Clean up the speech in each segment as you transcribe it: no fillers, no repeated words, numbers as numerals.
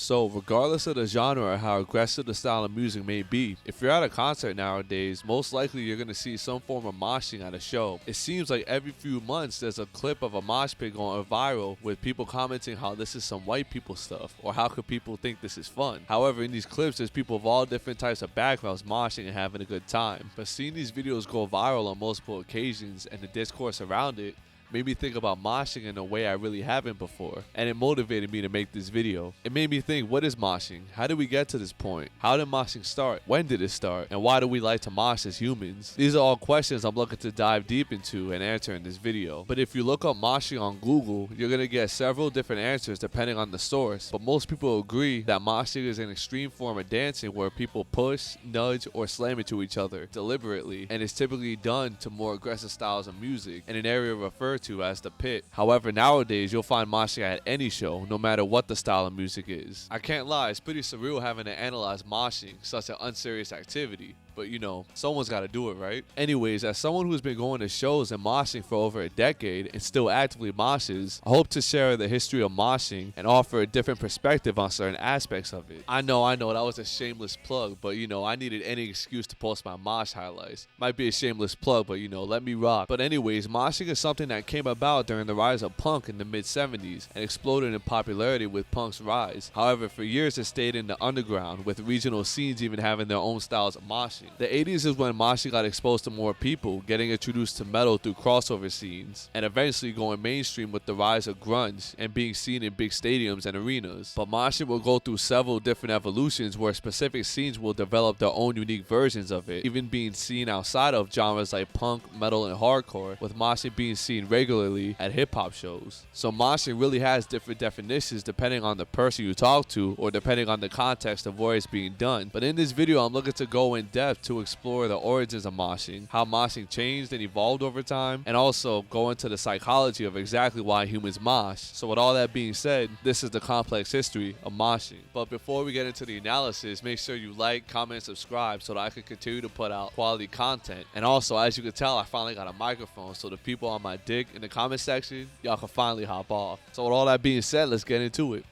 So regardless of the genre or how aggressive the style of music may be, if you're at a concert nowadays, most likely you're going to see some form of moshing at a show. It seems like every few months there's a clip of a mosh pit going viral with people commenting how this is some white people stuff, or how could people think this is fun. However, in these clips there's people of all different types of backgrounds moshing and having a good time. But seeing these videos go viral on multiple occasions and the discourse around it made me think about moshing in a way I really haven't before, and it motivated me to make this video. It made me think, what is moshing? How did we get to this point? How did moshing start? When did it start? And why do we like to mosh as humans? These are all questions I'm looking to dive deep into and answer in this video. But if you look up moshing on Google, you're going to get several different answers depending on the source, but most people agree that moshing is an extreme form of dancing where people push, nudge, or slam into each other deliberately, and is typically done to more aggressive styles of music in an area referred to as the pit. However, nowadays you'll find moshing at any show, no matter what the style of music is. I can't lie, it's pretty surreal having to analyze moshing, such an unserious activity. But you know, someone's got to do it, right? Anyways, as someone who's been going to shows and moshing for over a decade and still actively moshes, I hope to share the history of moshing and offer a different perspective on certain aspects of it. I know, that was a shameless plug, but you know, I needed any excuse to post my mosh highlights. Might be a shameless plug, but you know, let me rock. But anyways, moshing is something that came about during the rise of punk in the mid-70s and exploded in popularity with punk's rise. However, for years it stayed in the underground, with regional scenes even having their own styles of moshing. The 80s is when moshing got exposed to more people, getting introduced to metal through crossover scenes, and eventually going mainstream with the rise of grunge and being seen in big stadiums and arenas. But moshing will go through several different evolutions where specific scenes will develop their own unique versions of it, even being seen outside of genres like punk, metal, and hardcore, with moshing being seen regularly at hip-hop shows. So moshing really has different definitions depending on the person you talk to or depending on the context of where it's being done. But in this video, I'm looking to go in depth to explore the origins of moshing, how moshing changed and evolved over time, and also go into the psychology of exactly why humans mosh. So with all that being said, this is the complex history of moshing. But before we get into the analysis, make sure you like, comment, subscribe so that I can continue to put out quality content. And also, as you can tell, I finally got a microphone, so the people on my dick in the comment section, y'all can finally hop off. So with all that being said, let's get into it.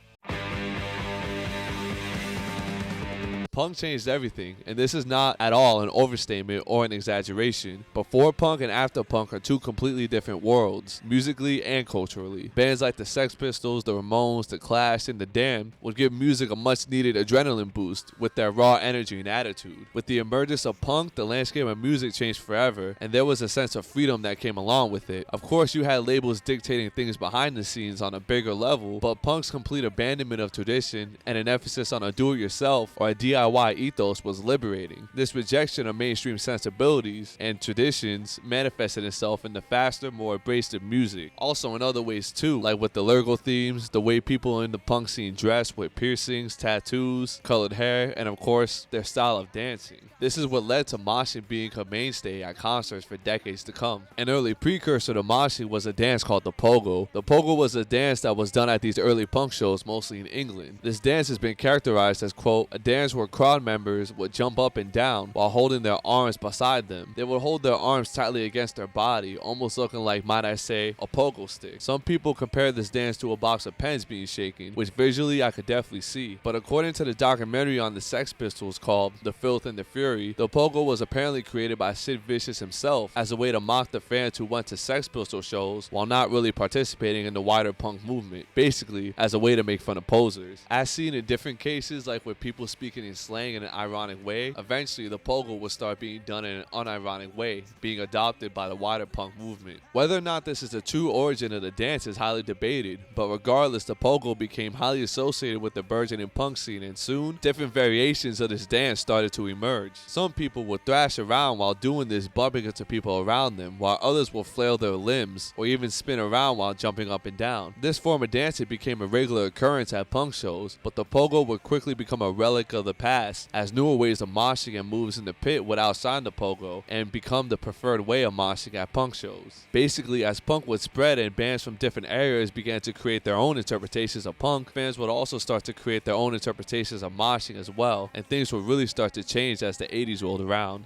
Punk changed everything, and this is not at all an overstatement or an exaggeration. Before punk and after punk are two completely different worlds, musically and culturally. Bands like the Sex Pistols, the Ramones, the Clash, and the Damned would give music a much needed adrenaline boost with their raw energy and attitude. With the emergence of punk, the landscape of music changed forever, and there was a sense of freedom that came along with it. Of course, you had labels dictating things behind the scenes on a bigger level, but punk's complete abandonment of tradition and an emphasis on a do-it-yourself or a DIY ethos was liberating. This rejection of mainstream sensibilities and traditions manifested itself in the faster, more abrasive music. Also in other ways too, like with the lyrical themes, the way people in the punk scene dress with piercings, tattoos, colored hair, and of course, their style of dancing. This is what led to moshing being a mainstay at concerts for decades to come. An early precursor to moshing was a dance called the Pogo. The Pogo was a dance that was done at these early punk shows, mostly in England. This dance has been characterized as, quote, a dance where crowd members would jump up and down while holding their arms beside them. They would hold their arms tightly against their body, almost looking like, might I say, a pogo stick. Some people compare this dance to a box of pens being shaken, which visually I could definitely see. But according to the documentary on the Sex Pistols called The Filth and the Fury, the pogo was apparently created by Sid Vicious himself as a way to mock the fans who went to Sex Pistol shows while not really participating in the wider punk movement, basically as a way to make fun of posers. As seen in different cases, like with people speaking in slang in an ironic way, eventually the pogo would start being done in an unironic way, being adopted by the wider punk movement. Whether or not this is the true origin of the dance is highly debated, but regardless, the pogo became highly associated with the burgeoning punk scene, and soon, different variations of this dance started to emerge. Some people would thrash around while doing this, bumping into people around them, while others will flail their limbs, or even spin around while jumping up and down. This form of dancing became a regular occurrence at punk shows, but the pogo would quickly become a relic of the past, as newer ways of moshing and moves in the pit would outshine the pogo and become the preferred way of moshing at punk shows. Basically, as punk would spread and bands from different areas began to create their own interpretations of punk, fans would also start to create their own interpretations of moshing as well, and things would really start to change as the 80s rolled around.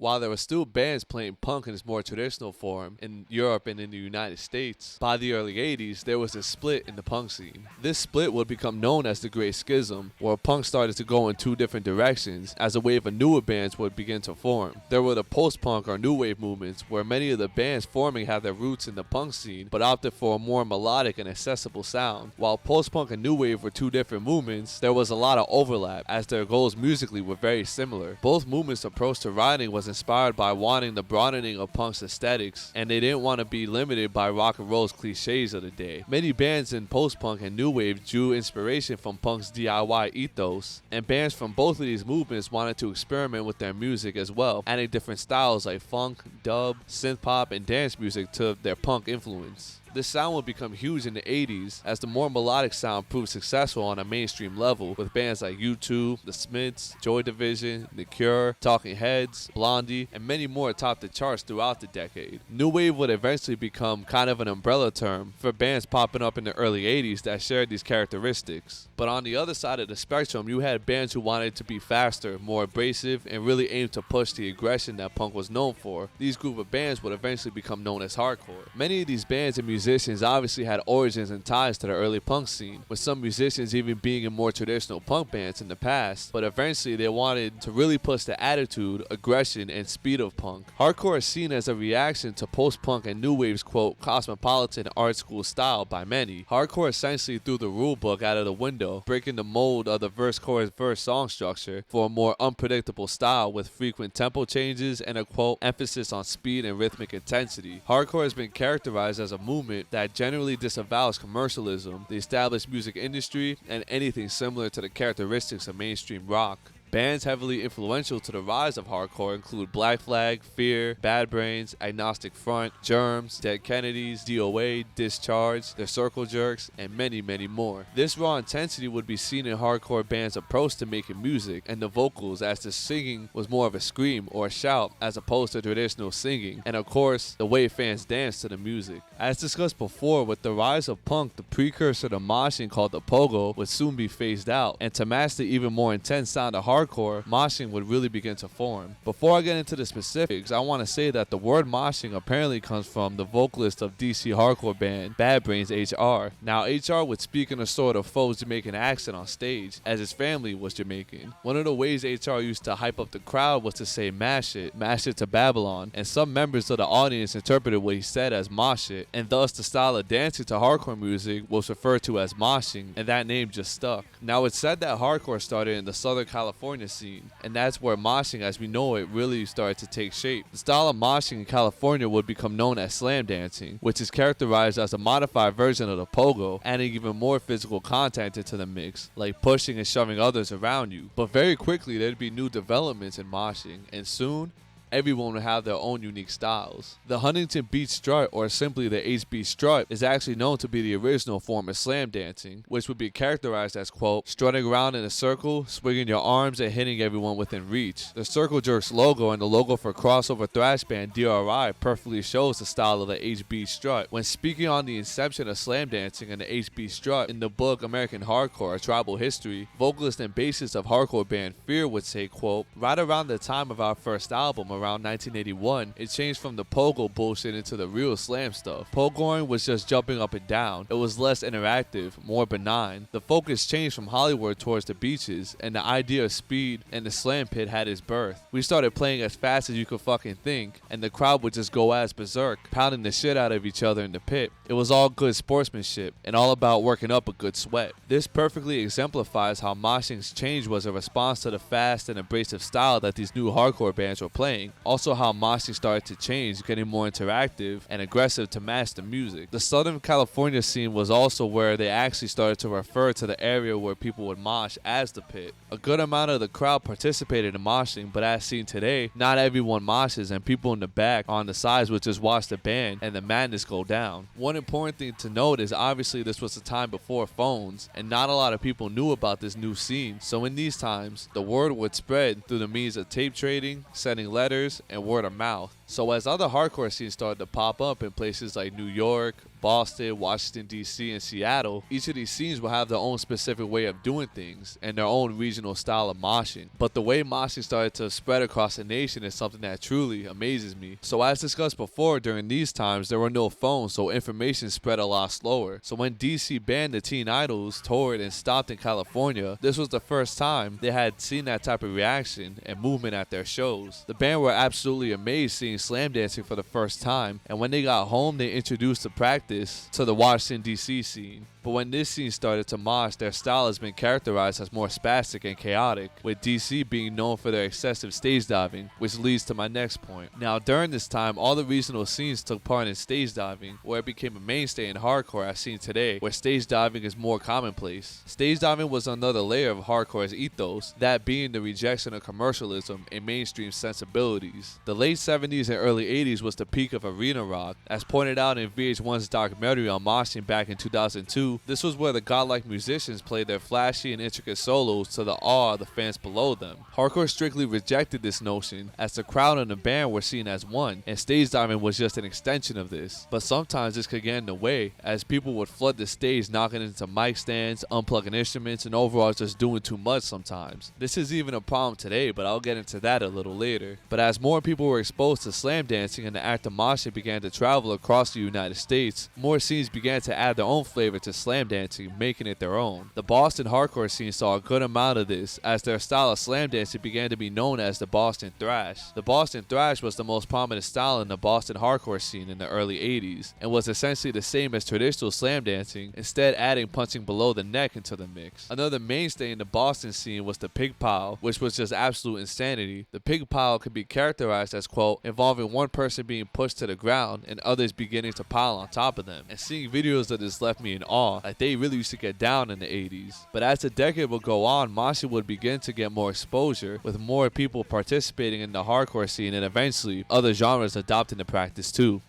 While there were still bands playing punk in its more traditional form in Europe and in the United States, by the early 80s, there was a split in the punk scene. This split would become known as the Great Schism, where punk started to go in two different directions as a wave of newer bands would begin to form. There were the post-punk or new wave movements, where many of the bands forming had their roots in the punk scene, but opted for a more melodic and accessible sound. While post-punk and new wave were two different movements, there was a lot of overlap, as their goals musically were very similar. Both movements' approach to writing was inspired by wanting the broadening of punk's aesthetics, and they didn't want to be limited by rock and roll's cliches of the day. Many bands in post-punk and new wave drew inspiration from punk's DIY ethos, and bands from both of these movements wanted to experiment with their music as well, adding different styles like funk, dub, synth pop, and dance music to their punk influence. This sound would become huge in the 80s as the more melodic sound proved successful on a mainstream level, with bands like U2, The Smiths, Joy Division, The Cure, Talking Heads, Blondie, and many more topped the charts throughout the decade. New wave would eventually become kind of an umbrella term for bands popping up in the early 80s that shared these characteristics. But on the other side of the spectrum, you had bands who wanted to be faster, more abrasive, and really aimed to push the aggression that punk was known for. These group of bands would eventually become known as hardcore. Many of these bands and musicians obviously had origins and ties to the early punk scene, with some musicians even being in more traditional punk bands in the past, but eventually they wanted to really push the attitude, aggression, and speed of punk. Hardcore is seen as a reaction to post-punk and new wave's quote cosmopolitan art school style by many. Hardcore essentially threw the rule book out of the window, breaking the mold of the verse-chorus-verse song structure for a more unpredictable style with frequent tempo changes and a quote emphasis on speed and rhythmic intensity. Hardcore has been characterized as a movement that generally disavows commercialism, the established music industry, and anything similar to the characteristics of mainstream rock. Bands heavily influential to the rise of hardcore include Black Flag, Fear, Bad Brains, Agnostic Front, Germs, Dead Kennedys, DOA, Discharge, The Circle Jerks, and many, many more. This raw intensity would be seen in hardcore bands' approach to making music and the vocals, as the singing was more of a scream or a shout as opposed to traditional singing, and of course, the way fans dance to the music. As discussed before, with the rise of punk, the precursor to moshing called the Pogo would soon be phased out, and to match the even more intense sound of hardcore, moshing would really begin to form. Before I get into the specifics, I want to say that the word moshing apparently comes from the vocalist of DC hardcore band Bad Brains HR. Now HR would speak in a sort of faux Jamaican accent on stage, as his family was Jamaican. One of the ways HR used to hype up the crowd was to say mash it to Babylon, and some members of the audience interpreted what he said as mosh it, and thus the style of dancing to hardcore music was referred to as moshing, and that name just stuck. Now it's said that hardcore started in the Southern California scene, and that's where moshing as we know it really started to take shape. The style of moshing in California would become known as slam dancing, which is characterized as a modified version of the pogo, adding even more physical contact into the mix, like pushing and shoving others around you. But very quickly there'd be new developments in moshing, and soon everyone will have their own unique styles. The Huntington Beach strut, or simply the HB strut, is actually known to be the original form of slam dancing, which would be characterized as, quote, strutting around in a circle, swinging your arms and hitting everyone within reach. The Circle Jerks logo and the logo for crossover thrash band DRI perfectly shows the style of the HB strut. When speaking on the inception of slam dancing and the HB strut in the book American Hardcore, A Tribal History, vocalist and bassist of hardcore band Fear would say, quote, right around the time of our first album, around 1981, it changed from the pogo bullshit into the real slam stuff. Pogoing was just jumping up and down. It was less interactive, more benign. The focus changed from Hollywood towards the beaches, and the idea of speed and the slam pit had its birth. We started playing as fast as you could fucking think, and the crowd would just go as berserk, pounding the shit out of each other in the pit. It was all good sportsmanship, and all about working up a good sweat. This perfectly exemplifies how moshing's change was a response to the fast and abrasive style that these new hardcore bands were playing. Also how moshing started to change, getting more interactive and aggressive to match the music. The Southern California scene was also where they actually started to refer to the area where people would mosh as the pit. A good amount of the crowd participated in moshing, but as seen today, not everyone moshes, and people in the back on the sides would just watch the band and the madness go down. One important thing to note is obviously this was a time before phones, and not a lot of people knew about this new scene, so in these times, the word would spread through the means of tape trading, sending letters, and word of mouth. So as other hardcore scenes started to pop up in places like New York, Boston, Washington, D.C., and Seattle, each of these scenes will have their own specific way of doing things and their own regional style of moshing. But the way moshing started to spread across the nation is something that truly amazes me. So as discussed before, during these times, there were no phones, so information spread a lot slower. So when D.C. banned the Teen Idols, toured, and stopped in California, this was the first time they had seen that type of reaction and movement at their shows. The band were absolutely amazed seeing slam dancing for the first time, and when they got home, they introduced the practice to the Washington, D.C. scene. But when this scene started to mosh, their style has been characterized as more spastic and chaotic, with DC being known for their excessive stage diving, which leads to my next point. Now, during this time, all the regional scenes took part in stage diving, where it became a mainstay in hardcore as seen today, where stage diving is more commonplace. Stage diving was another layer of hardcore's ethos, that being the rejection of commercialism and mainstream sensibilities. The late 70s and early 80s was the peak of arena rock, as pointed out in VH1's documentary on moshing back in 2002. This was where the godlike musicians played their flashy and intricate solos to the awe of the fans below them. Hardcore strictly rejected this notion, as the crowd and the band were seen as one, and stage diving was just an extension of this. But sometimes this could get in the way, as people would flood the stage knocking into mic stands, unplugging instruments, and overall just doing too much sometimes. This is even a problem today, but I'll get into that a little later. But as more people were exposed to slam dancing and the act of moshing began to travel across the United States, more scenes began to add their own flavor to slam dancing, making it their own. The Boston hardcore scene saw a good amount of this, as their style of slam dancing began to be known as the Boston thrash. The Boston thrash was the most prominent style in the Boston hardcore scene in the early 80s, and was essentially the same as traditional slam dancing, instead adding punching below the neck into the mix. Another mainstay in the Boston scene was the pig pile, which was just absolute insanity. The pig pile could be characterized as, quote, involving one person being pushed to the ground and others beginning to pile on top of them. And seeing videos of this left me in awe, like they really used to get down in the 80s. But as the decade would go on, moshing would begin to get more exposure, with more people participating in the hardcore scene and eventually other genres adopting the practice too.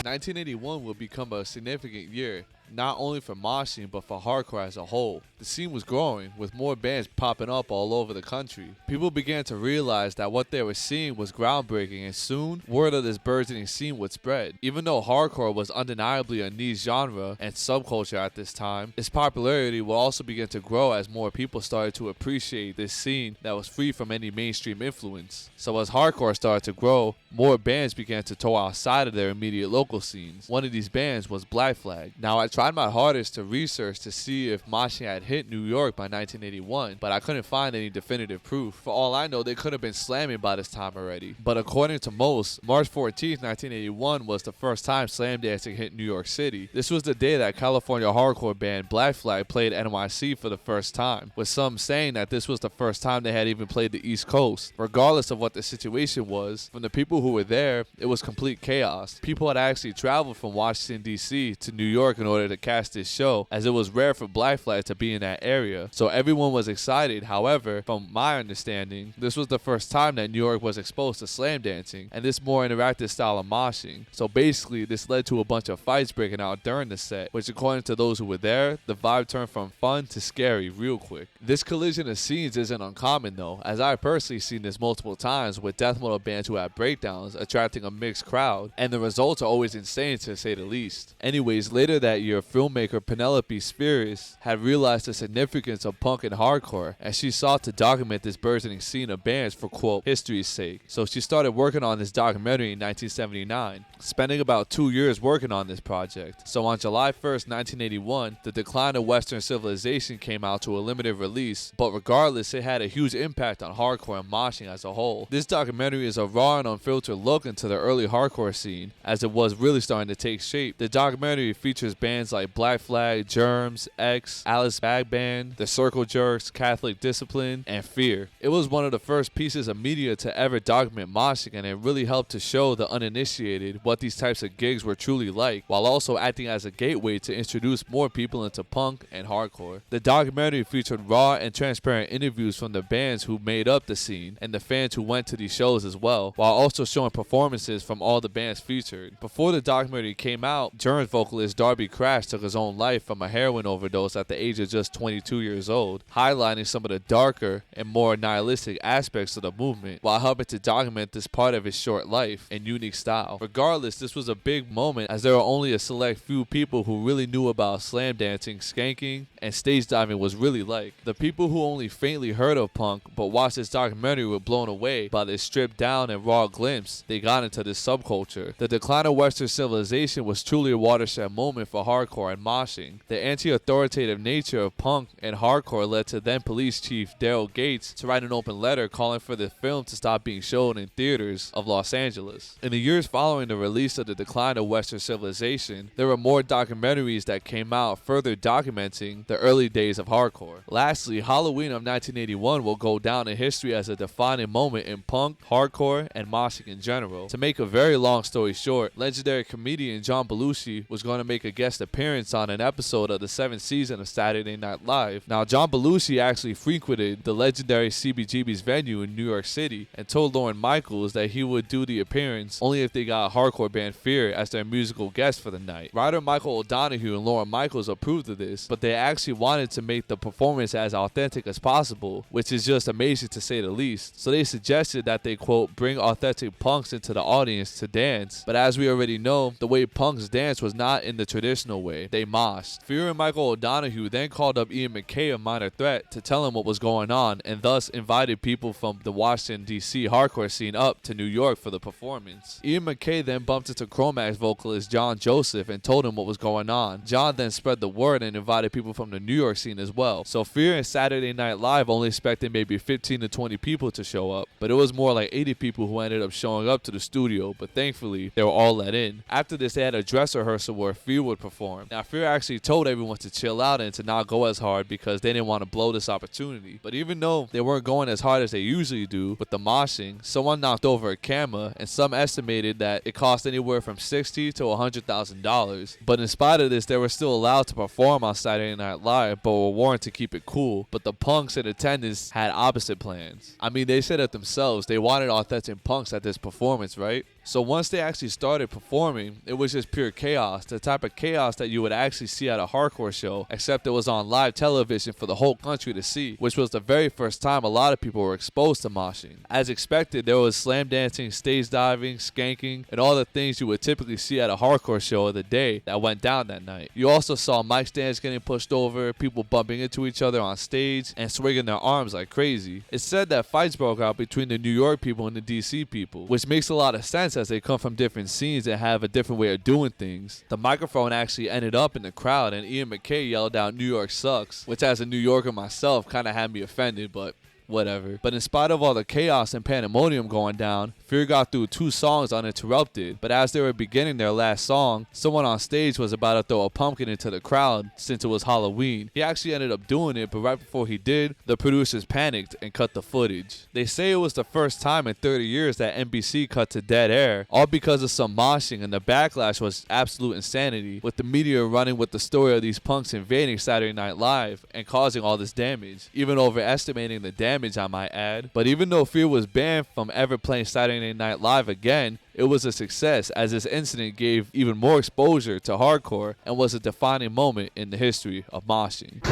1981 would become a significant year, not only for moshing but for hardcore as a whole. The scene was growing, with more bands popping up all over the country. People began to realize that what they were seeing was groundbreaking, and soon, word of this burgeoning scene would spread. Even though hardcore was undeniably a niche genre and subculture at this time, its popularity would also begin to grow as more people started to appreciate this scene that was free from any mainstream influence. So as hardcore started to grow, more bands began to tour outside of their immediate local scenes. One of these bands was Black Flag. Now, I tried my hardest to research to see if moshing had hit New York by 1981, but I couldn't find any definitive proof. For all I know, they could have been slamming by this time already. But according to most, March 14th, 1981 was the first time slam dancing hit New York City. This was the day that California hardcore band Black Flag played NYC for the first time, with some saying that this was the first time they had even played the East Coast. Regardless of what the situation was, from the people who were there, it was complete chaos. People had actually traveled from Washington, D.C. to New York in order to catch this show, as it was rare for Black Flag to be in that area. So everyone was excited. However, from my understanding, this was the first time that New York was exposed to slam dancing and this more interactive style of moshing. So basically, this led to a bunch of fights breaking out during the set, which according to those who were there, the vibe turned from fun to scary real quick. This collision of scenes isn't uncommon though, as I personally seen this multiple times with death metal bands who have breakdowns attracting a mixed crowd, and the results are always insane to say the least. Anyways, later that year, filmmaker Penelope Spheris had realized the significance of punk and hardcore, and she sought to document this burgeoning scene of bands for, quote, history's sake. So she started working on this documentary in 1979, spending about 2 years working on this project. So on July 1st, 1981, The Decline of Western Civilization came out to a limited release, but regardless, it had a huge impact on hardcore and moshing as a whole. This documentary is a raw and unfiltered look into the early hardcore scene, as it was really starting to take shape. The documentary features bands like Black Flag, Germs, X, Alice Bag Band, The Circle Jerks, Catholic Discipline, and Fear. It was one of the first pieces of media to ever document moshing, and it really helped to show the uninitiated what these types of gigs were truly like, while also acting as a gateway to introduce more people into punk and hardcore. The documentary featured raw and transparent interviews from the bands who made up the scene and the fans who went to these shows as well, while also showing performances from all the bands featured. Before the documentary came out, Germs vocalist Darby Crash Thrash took his own life from a heroin overdose at the age of just 22 years old, highlighting some of the darker and more nihilistic aspects of the movement, while helping to document this part of his short life and unique style. Regardless, this was a big moment as there were only a select few people who really knew about slam dancing, skanking, and stage diving was really like. The people who only faintly heard of punk but watched this documentary were blown away by this stripped down and raw glimpse they got into this subculture. The decline of Western civilization was truly a watershed moment for hardcore and moshing. The anti-authoritative nature of punk and hardcore led to then police chief Daryl Gates to write an open letter calling for the film to stop being shown in theaters of Los Angeles. In the years following the release of The Decline of Western Civilization, there were more documentaries that came out further documenting the early days of hardcore. Lastly, Halloween of 1981 will go down in history as a defining moment in punk, hardcore, and moshing in general. To make a very long story short, legendary comedian John Belushi was going to make a guest appearance on an episode of the 7th season of Saturday Night Live. Now, John Belushi actually frequented the legendary CBGB's venue in New York City and told Lorne Michaels that he would do the appearance only if they got hardcore band Fear as their musical guest for the night. Writer Michael O'Donoghue and Lorne Michaels approved of this, but they actually wanted to make the performance as authentic as possible, which is just amazing to say the least. So they suggested that they, quote, bring authentic punks into the audience to dance, but as we already know, the way punks dance was not in the traditional way. They moshed. Fear and Michael O'Donoghue then called up Ian MacKaye of Minor Threat to tell him what was going on, and thus invited people from the Washington, D.C. hardcore scene up to New York for the performance. Ian MacKaye then bumped into Cro-Max vocalist John Joseph and told him what was going on. John then spread the word and invited people from the New York scene as well. So Fear and Saturday Night Live only expected maybe 15 to 20 people to show up, but it was more like 80 people who ended up showing up to the studio, but thankfully they were all let in. After this, they had a dress rehearsal where Fear would perform. Now, Fear actually told everyone to chill out and to not go as hard because they didn't want to blow this opportunity. But even though they weren't going as hard as they usually do with the moshing, someone knocked over a camera, and some estimated that it cost anywhere from $60,000 to $100,000. But in spite of this, they were still allowed to perform on Saturday Night Live, but were warned to keep it cool. But the punks in attendance had opposite plans. I mean, they said it themselves. They wanted authentic punks at this performance, right? So once they actually started performing, it was just pure chaos, the type of chaos that you would actually see at a hardcore show, except it was on live television for the whole country to see, which was the very first time a lot of people were exposed to moshing. As expected, there was slam dancing, stage diving, skanking, and all the things you would typically see at a hardcore show of the day that went down that night. You also saw mic stands getting pushed over, people bumping into each other on stage, and swinging their arms like crazy. It's said that fights broke out between the New York people and the DC people, which makes a lot of sense as they come from different scenes and have a different way of doing things. The microphone actually ended up in the crowd, and Ian MacKaye yelled out "New York sucks," which as a New Yorker myself kind of had me offended, but whatever. But in spite of all the chaos and pandemonium going down, Fear got through 2 songs uninterrupted. But as they were beginning their last song, someone on stage was about to throw a pumpkin into the crowd since it was Halloween. He actually ended up doing it, but right before he did, the producers panicked and cut the footage. They say it was the first time in 30 years that NBC cut to dead air, all because of some moshing, and the backlash was absolute insanity, with the media running with the story of these punks invading Saturday Night Live and causing all this damage, even overestimating the damage, I might add. But even though Fear was banned from ever playing Saturday Night Live again, it was a success, as this incident gave even more exposure to hardcore and was a defining moment in the history of moshing.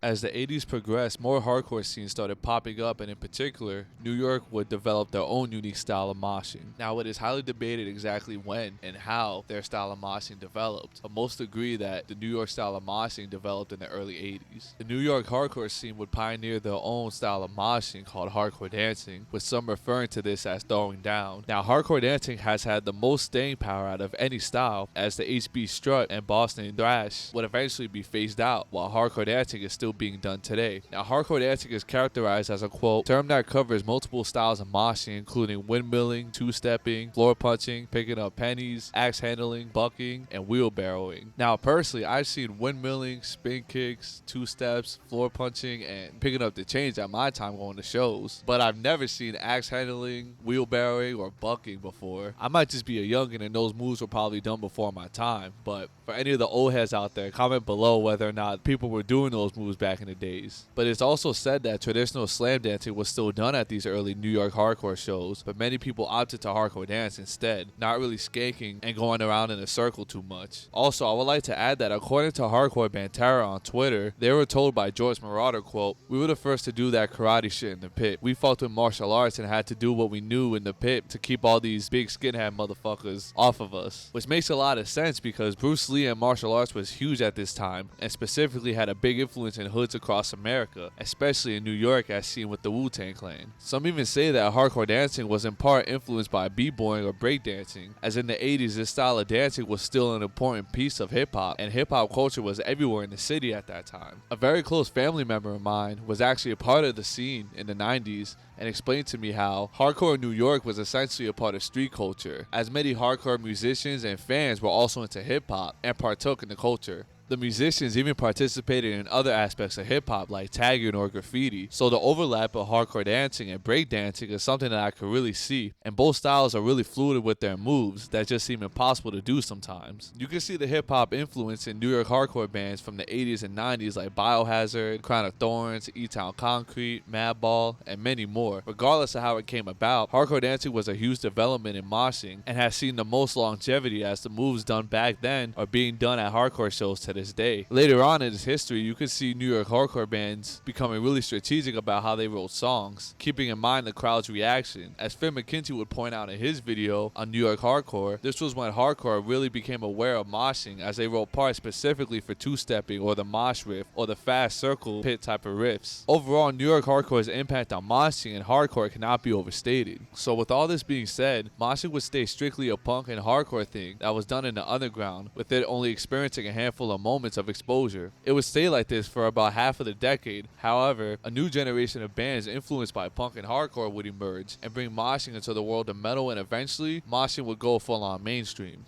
As the 80s progressed, more hardcore scenes started popping up, and in particular, New York would develop their own unique style of moshing. Now, it is highly debated exactly when and how their style of moshing developed, but most agree that the New York style of moshing developed in the early 80s. The New York hardcore scene would pioneer their own style of moshing called hardcore dancing, with some referring to this as throwing down. Now, hardcore dancing has had the most staying power out of any style, as the HB strut and Boston thrash would eventually be phased out, while hardcore dancing is still being done today. Now, hardcore dancing is characterized as a, quote, term that covers multiple styles of moshing, including windmilling, two-stepping, floor punching, picking up pennies, axe handling, bucking, and wheelbarrowing. Now, personally, I've seen windmilling, spin kicks, two-steps, floor punching, and picking up the change at my time going to shows, but I've never seen axe handling, wheelbarrowing, or bucking before. I might just be a youngin' and those moves were probably done before my time, but for any of the old heads out there, comment below whether or not people were doing those moves back in the days. But it's also said that traditional slam dancing was still done at these early New York hardcore shows, but many people opted to hardcore dance instead, not really skanking and going around in a circle too much. Also, I would like to add that according to hardcore band Terror on Twitter, they were told by George Marauder, quote, "We were the first to do that karate shit in the pit. We fucked with martial arts and had to do what we knew in the pit to keep all these big skinhead motherfuckers off of us." Which makes a lot of sense because Bruce Lee and martial arts was huge at this time and specifically had a big influence in hoods across America, especially in New York as seen with the Wu-Tang Clan. Some even say that hardcore dancing was in part influenced by b-boying or breakdancing, as in the 80s this style of dancing was still an important piece of hip-hop, and hip-hop culture was everywhere in the city at that time. A very close family member of mine was actually a part of the scene in the 90s and explained to me how hardcore in New York was essentially a part of street culture, as many hardcore musicians and fans were also into hip-hop and partook in the culture. The musicians even participated in other aspects of hip-hop like tagging or graffiti, so the overlap of hardcore dancing and breakdancing is something that I could really see, and both styles are really fluid with their moves that just seem impossible to do sometimes. You can see the hip-hop influence in New York hardcore bands from the 80s and 90s like Biohazard, Crown of Thorns, E-Town Concrete, Madball, and many more. Regardless of how it came about, hardcore dancing was a huge development in moshing and has seen the most longevity as the moves done back then are being done at hardcore shows today. This day. Later on in its history, you could see New York hardcore bands becoming really strategic about how they wrote songs, keeping in mind the crowd's reaction. As Finn McKenty would point out in his video on New York hardcore, this was when hardcore really became aware of moshing, as they wrote parts specifically for two-stepping or the mosh riff or the fast circle pit type of riffs. Overall, New York hardcore's impact on moshing and hardcore cannot be overstated. So with all this being said, moshing would stay strictly a punk and hardcore thing that was done in the underground, with it only experiencing a handful of moments of exposure. It would stay like this for about half of the decade. However, a new generation of bands influenced by punk and hardcore would emerge and bring moshing into the world of metal, and eventually, moshing would go full on mainstream.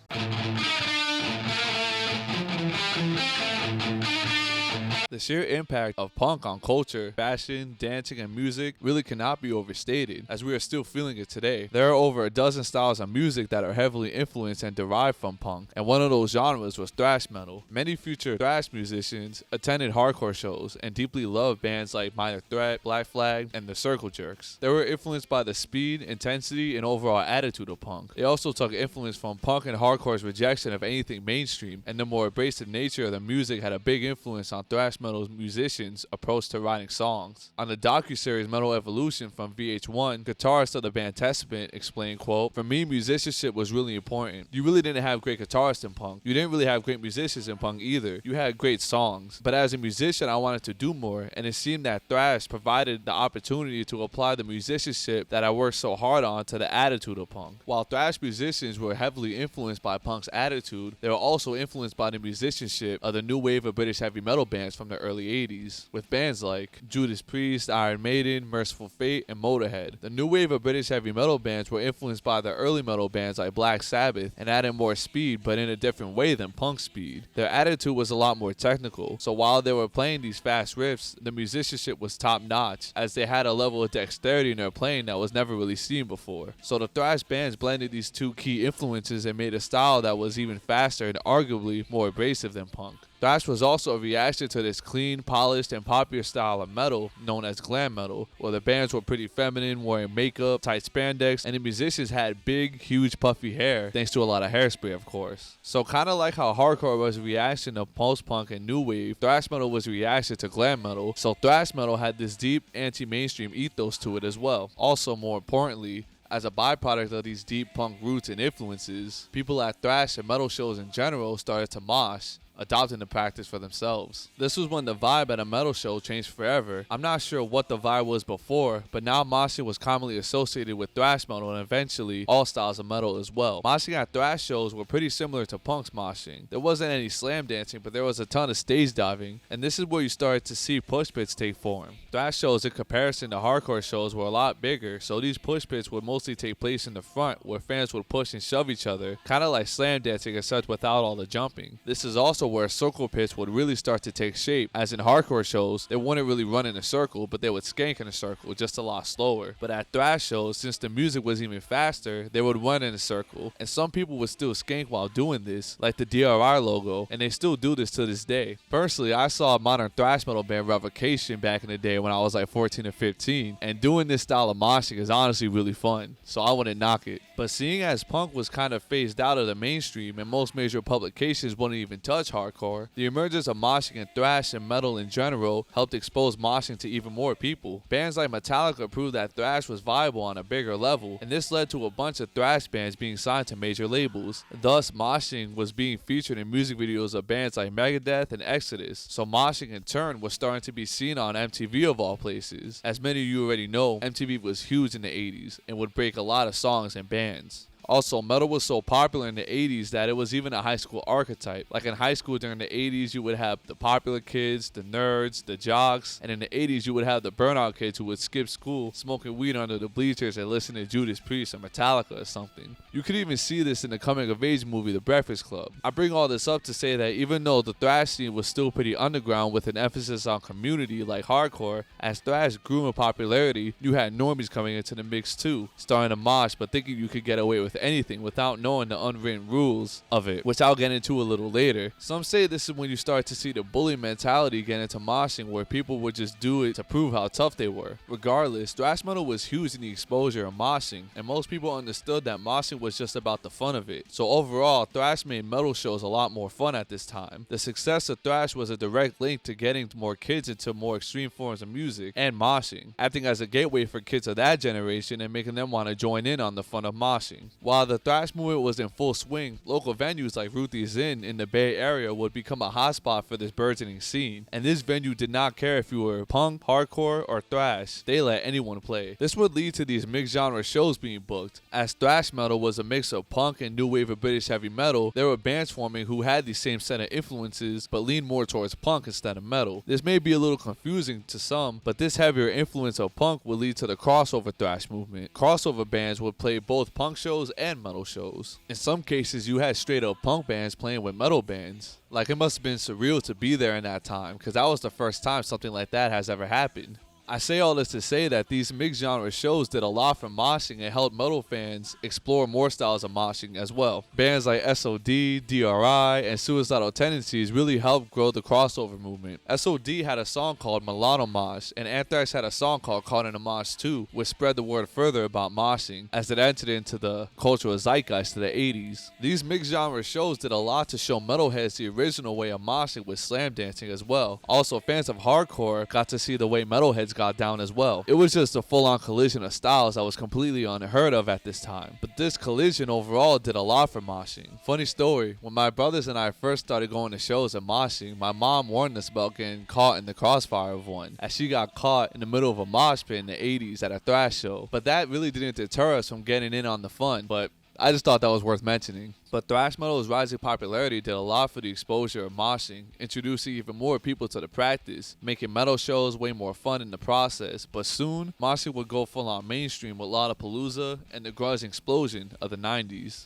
The sheer impact of punk on culture, fashion, dancing, and music really cannot be overstated, as we are still feeling it today. There are over a dozen styles of music that are heavily influenced and derived from punk, and one of those genres was thrash metal. Many future thrash musicians attended hardcore shows and deeply loved bands like Minor Threat, Black Flag, and the Circle Jerks. They were influenced by the speed, intensity, and overall attitude of punk. They also took influence from punk and hardcore's rejection of anything mainstream, and the more abrasive nature of the music had a big influence on thrash metal's musicians' approach to writing songs. On the docuseries Metal Evolution from VH1, guitarist of the band Testament explained, quote, "For me, musicianship was really important. You really didn't have great guitarists in punk. You didn't really have great musicians in punk either. You had great songs. But as a musician, I wanted to do more, and it seemed that thrash provided the opportunity to apply the musicianship that I worked so hard on to the attitude of punk." While thrash musicians were heavily influenced by punk's attitude, they were also influenced by the musicianship of the new wave of British heavy metal bands from the early 80s, with bands like Judas Priest, Iron Maiden, Merciful Fate, and Motorhead. The new wave of British heavy metal bands were influenced by the early metal bands like Black Sabbath and added more speed, but in a different way than punk speed. Their attitude was a lot more technical, so while they were playing these fast riffs, the musicianship was top notch, as they had a level of dexterity in their playing that was never really seen before. So the thrash bands blended these two key influences and made a style that was even faster and arguably more abrasive than punk. Thrash was also a reaction to this clean, polished, and popular style of metal known as glam metal, where the bands were pretty feminine, wearing makeup, tight spandex, and the musicians had big, huge, puffy hair, thanks to a lot of hairspray, of course. So kind of like how hardcore was a reaction to post-punk and new wave, thrash metal was a reaction to glam metal, so thrash metal had this deep anti-mainstream ethos to it as well. Also, more importantly, as a byproduct of these deep punk roots and influences, people at thrash and metal shows in general started to mosh, adopting the practice for themselves. This was when the vibe at a metal show changed forever. I'm not sure what the vibe was before, but now moshing was commonly associated with thrash metal and eventually all styles of metal as well. Moshing at thrash shows were pretty similar to punk's moshing. There wasn't any slam dancing, but there was a ton of stage diving, and this is where you started to see push pits take form. Thrash shows in comparison to hardcore shows were a lot bigger, so these push pits would mostly take place in the front, where fans would push and shove each other, kind of like slam dancing and such without all the jumping. This is also also where circle pits would really start to take shape, as in hardcore shows, they wouldn't really run in a circle, but they would skank in a circle, just a lot slower. But at thrash shows, since the music was even faster, they would run in a circle, and some people would still skank while doing this, like the DRI logo, and they still do this to this day. Personally, I saw a modern thrash metal band, Revocation, back in the day when I was like 14 or 15, and doing this style of moshing is honestly really fun, so I wouldn't knock it. But seeing as punk was kind of phased out of the mainstream and most major publications wouldn't even touch hardcore, the emergence of moshing and thrash and metal in general helped expose moshing to even more people. Bands like Metallica proved that thrash was viable on a bigger level, and this led to a bunch of thrash bands being signed to major labels. Thus, moshing was being featured in music videos of bands like Megadeth and Exodus, so moshing in turn was starting to be seen on MTV of all places. As many of you already know, MTV was huge in the 80s and would break a lot of songs and bands. Also, metal was so popular in the 80s that it was even a high school archetype. Like in high school during the 80s, you would have the popular kids, the nerds, the jocks, and in the 80s, you would have the burnout kids who would skip school, smoking weed under the bleachers and listen to Judas Priest or Metallica or something. You could even see this in the coming-of-age movie, The Breakfast Club. I bring all this up to say that even though the thrash scene was still pretty underground with an emphasis on community like hardcore, as thrash grew in popularity, you had normies coming into the mix too, starting to mosh but thinking you could get away with anything without knowing the unwritten rules of it, which I'll get into a little later. Some say this is when you start to see the bully mentality get into moshing, where people would just do it to prove how tough they were. Regardless, thrash metal was huge in the exposure of moshing, and most people understood that moshing was just about the fun of it. So overall, thrash made metal shows a lot more fun at this time. The success of thrash was a direct link to getting more kids into more extreme forms of music and moshing, acting as a gateway for kids of that generation and making them want to join in on the fun of moshing. While the thrash movement was in full swing, local venues like Ruthie's Inn in the Bay Area would become a hotspot for this burgeoning scene, and this venue did not care if you were punk, hardcore, or thrash. They let anyone play. This would lead to these mixed genre shows being booked. As thrash metal was a mix of punk and new wave of British heavy metal, there were bands forming who had the same set of influences but leaned more towards punk instead of metal. This may be a little confusing to some, but this heavier influence of punk would lead to the crossover thrash movement. Crossover bands would play both punk shows and metal shows. In some cases, you had straight up punk bands playing with metal bands. Like, it must have been surreal to be there in that time, because that was the first time something like that has ever happened. I say all this to say that these mixed genre shows did a lot for moshing and helped metal fans explore more styles of moshing as well. Bands like SOD, DRI, and Suicidal Tendencies really helped grow the crossover movement. SOD had a song called Milano Mosh, and Anthrax had a song called Caught in a Mosh too, which spread the word further about moshing as it entered into the cultural zeitgeist of the 80s. These mixed genre shows did a lot to show metalheads the original way of moshing with slam dancing as well. Also, fans of hardcore got to see the way metalheads got down as well. It was just a full-on collision of styles that was completely unheard of at this time. But this collision overall did a lot for moshing. Funny story, when my brothers and I first started going to shows and moshing, my mom warned us about getting caught in the crossfire of one, as she got caught in the middle of a mosh pit in the 80s at a thrash show. But that really didn't deter us from getting in on the fun, but I just thought that was worth mentioning. But thrash metal's rising popularity did a lot for the exposure of moshing, introducing even more people to the practice, making metal shows way more fun in the process. But soon, moshing would go full on mainstream with Lollapalooza and the grunge explosion of the 90s.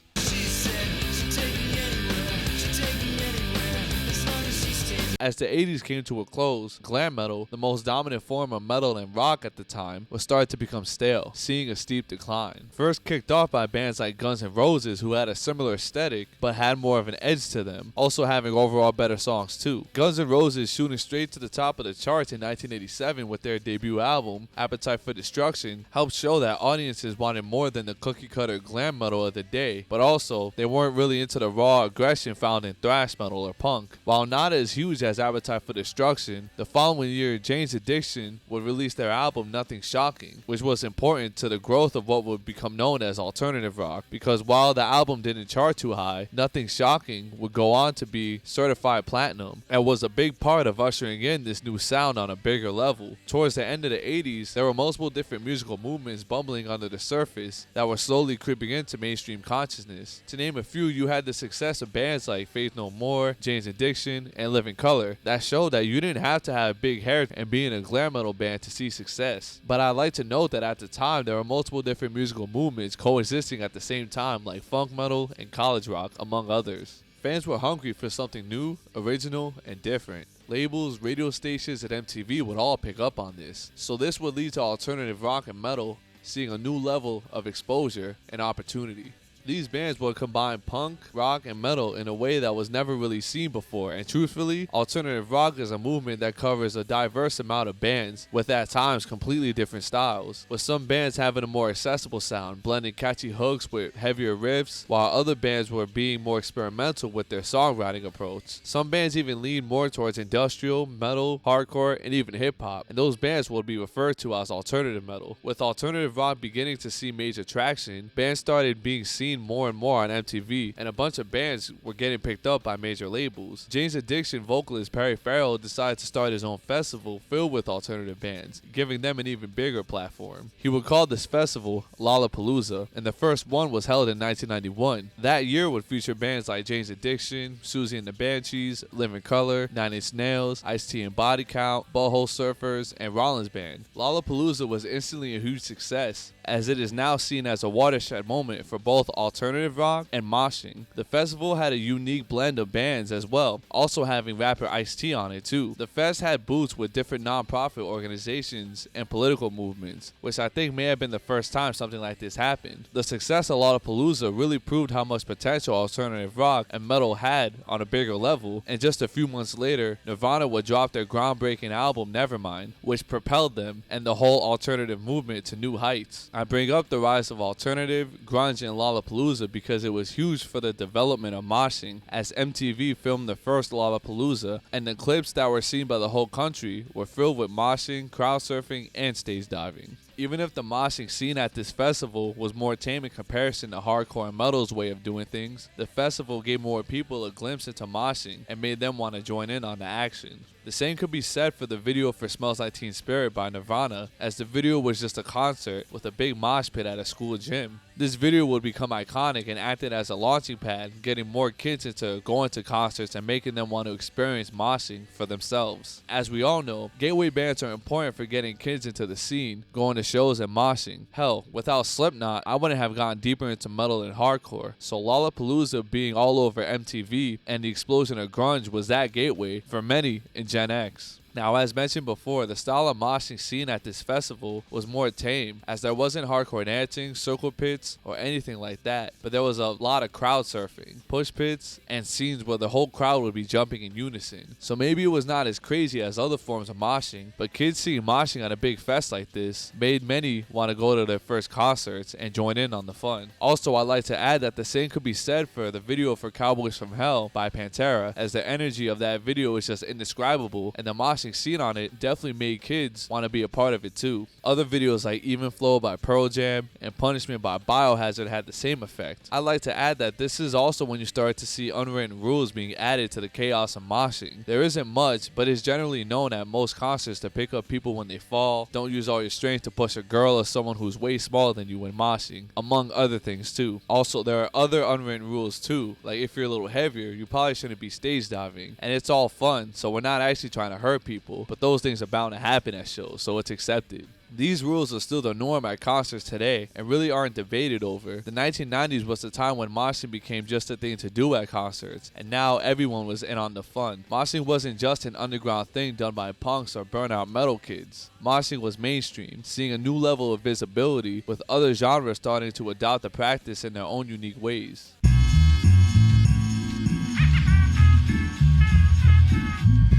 As the 80s came to a close, glam metal, the most dominant form of metal and rock at the time, was starting to become stale, seeing a steep decline. First kicked off by bands like Guns N' Roses, who had a similar aesthetic, but had more of an edge to them, also having overall better songs too. Guns N' Roses shooting straight to the top of the charts in 1987 with their debut album, Appetite for Destruction, helped show that audiences wanted more than the cookie-cutter glam metal of the day, but also, they weren't really into the raw aggression found in thrash metal or punk. While not as huge as Appetite for Destruction, the following year Jane's Addiction would release their album Nothing Shocking, which was important to the growth of what would become known as alternative rock, because while the album didn't chart too high, Nothing Shocking would go on to be certified platinum and was a big part of ushering in this new sound on a bigger level. Towards the end of the 80s, there were multiple different musical movements bubbling under the surface that were slowly creeping into mainstream consciousness. To name a few, you had the success of bands like Faith No More, Jane's Addiction, and Living Color that showed that you didn't have to have big hair and be in a glam metal band to see success. But I'd like to note that at the time there were multiple different musical movements coexisting at the same time, like funk metal and college rock, among others. Fans were hungry for something new, original, and different. Labels, radio stations, and MTV would all pick up on this. So this would lead to alternative rock and metal seeing a new level of exposure and opportunity. These bands would combine punk, rock, and metal in a way that was never really seen before, and truthfully, alternative rock is a movement that covers a diverse amount of bands with at times completely different styles, with some bands having a more accessible sound, blending catchy hooks with heavier riffs, while other bands were being more experimental with their songwriting approach. Some bands even lean more towards industrial, metal, hardcore, and even hip-hop, and those bands would be referred to as alternative metal. With alternative rock beginning to see major traction, bands started being seen more and more on MTV, and a bunch of bands were getting picked up by major labels. Jane's Addiction vocalist Perry Farrell decided to start his own festival filled with alternative bands, giving them an even bigger platform. He would call this festival Lollapalooza, and the first one was held in 1991. That year would feature bands like Jane's Addiction, Susie and the Banshees, Living Colour, Nine Inch Nails, Ice-T and Body Count, Butthole Surfers, and Rollins Band. Lollapalooza was instantly a huge success, as it is now seen as a watershed moment for both alternative rock and moshing. The festival had a unique blend of bands as well, also having rapper Ice-T on it too. The fest had booths with different non-profit organizations and political movements, which I think may have been the first time something like this happened. The success of Lollapalooza really proved how much potential alternative rock and metal had on a bigger level, and just a few months later, Nirvana would drop their groundbreaking album Nevermind, which propelled them and the whole alternative movement to new heights. I bring up the rise of alternative, grunge, and Lollapalooza because it was huge for the development of moshing, as MTV filmed the first Lollapalooza, and the clips that were seen by the whole country were filled with moshing, crowd surfing, and stage diving. Even if the moshing scene at this festival was more tame in comparison to hardcore and metal's way of doing things, the festival gave more people a glimpse into moshing and made them want to join in on the action. The same could be said for the video for Smells Like Teen Spirit by Nirvana, as the video was just a concert with a big mosh pit at a school gym. This video would become iconic and acted as a launching pad, getting more kids into going to concerts and making them want to experience moshing for themselves. As we all know, gateway bands are important for getting kids into the scene, going to shows and moshing. Hell, without Slipknot, I wouldn't have gone deeper into metal and hardcore. So Lollapalooza being all over MTV and the explosion of grunge was that gateway for many in Gen X. Now, as mentioned before, the style of moshing seen at this festival was more tame, as there wasn't hardcore dancing, circle pits, or anything like that, but there was a lot of crowd surfing, push pits, and scenes where the whole crowd would be jumping in unison. So maybe it was not as crazy as other forms of moshing, but kids seeing moshing at a big fest like this made many want to go to their first concerts and join in on the fun. Also, I'd like to add that the same could be said for the video for Cowboys from Hell by Pantera, as the energy of that video is just indescribable, and the moshing scene on it definitely made kids want to be a part of it too. Other videos like Even Flow by Pearl Jam and Punishment by Biohazard had the same effect. I'd like to add that this is also when you start to see unwritten rules being added to the chaos of moshing. There isn't much, but it's generally known at most concerts to pick up people when they fall, don't use all your strength to push a girl or someone who's way smaller than you when moshing, among other things too. Also, there are other unwritten rules too, like if you're a little heavier, you probably shouldn't be stage diving, and it's all fun, so we're not actually trying to hurt people, but those things are bound to happen at shows, so it's accepted. These rules are still the norm at concerts today and really aren't debated over. The 1990s was the time when moshing became just a thing to do at concerts, and now everyone was in on the fun. Moshing wasn't just an underground thing done by punks or burnout metal kids. Moshing was mainstream, seeing a new level of visibility, with other genres starting to adopt the practice in their own unique ways.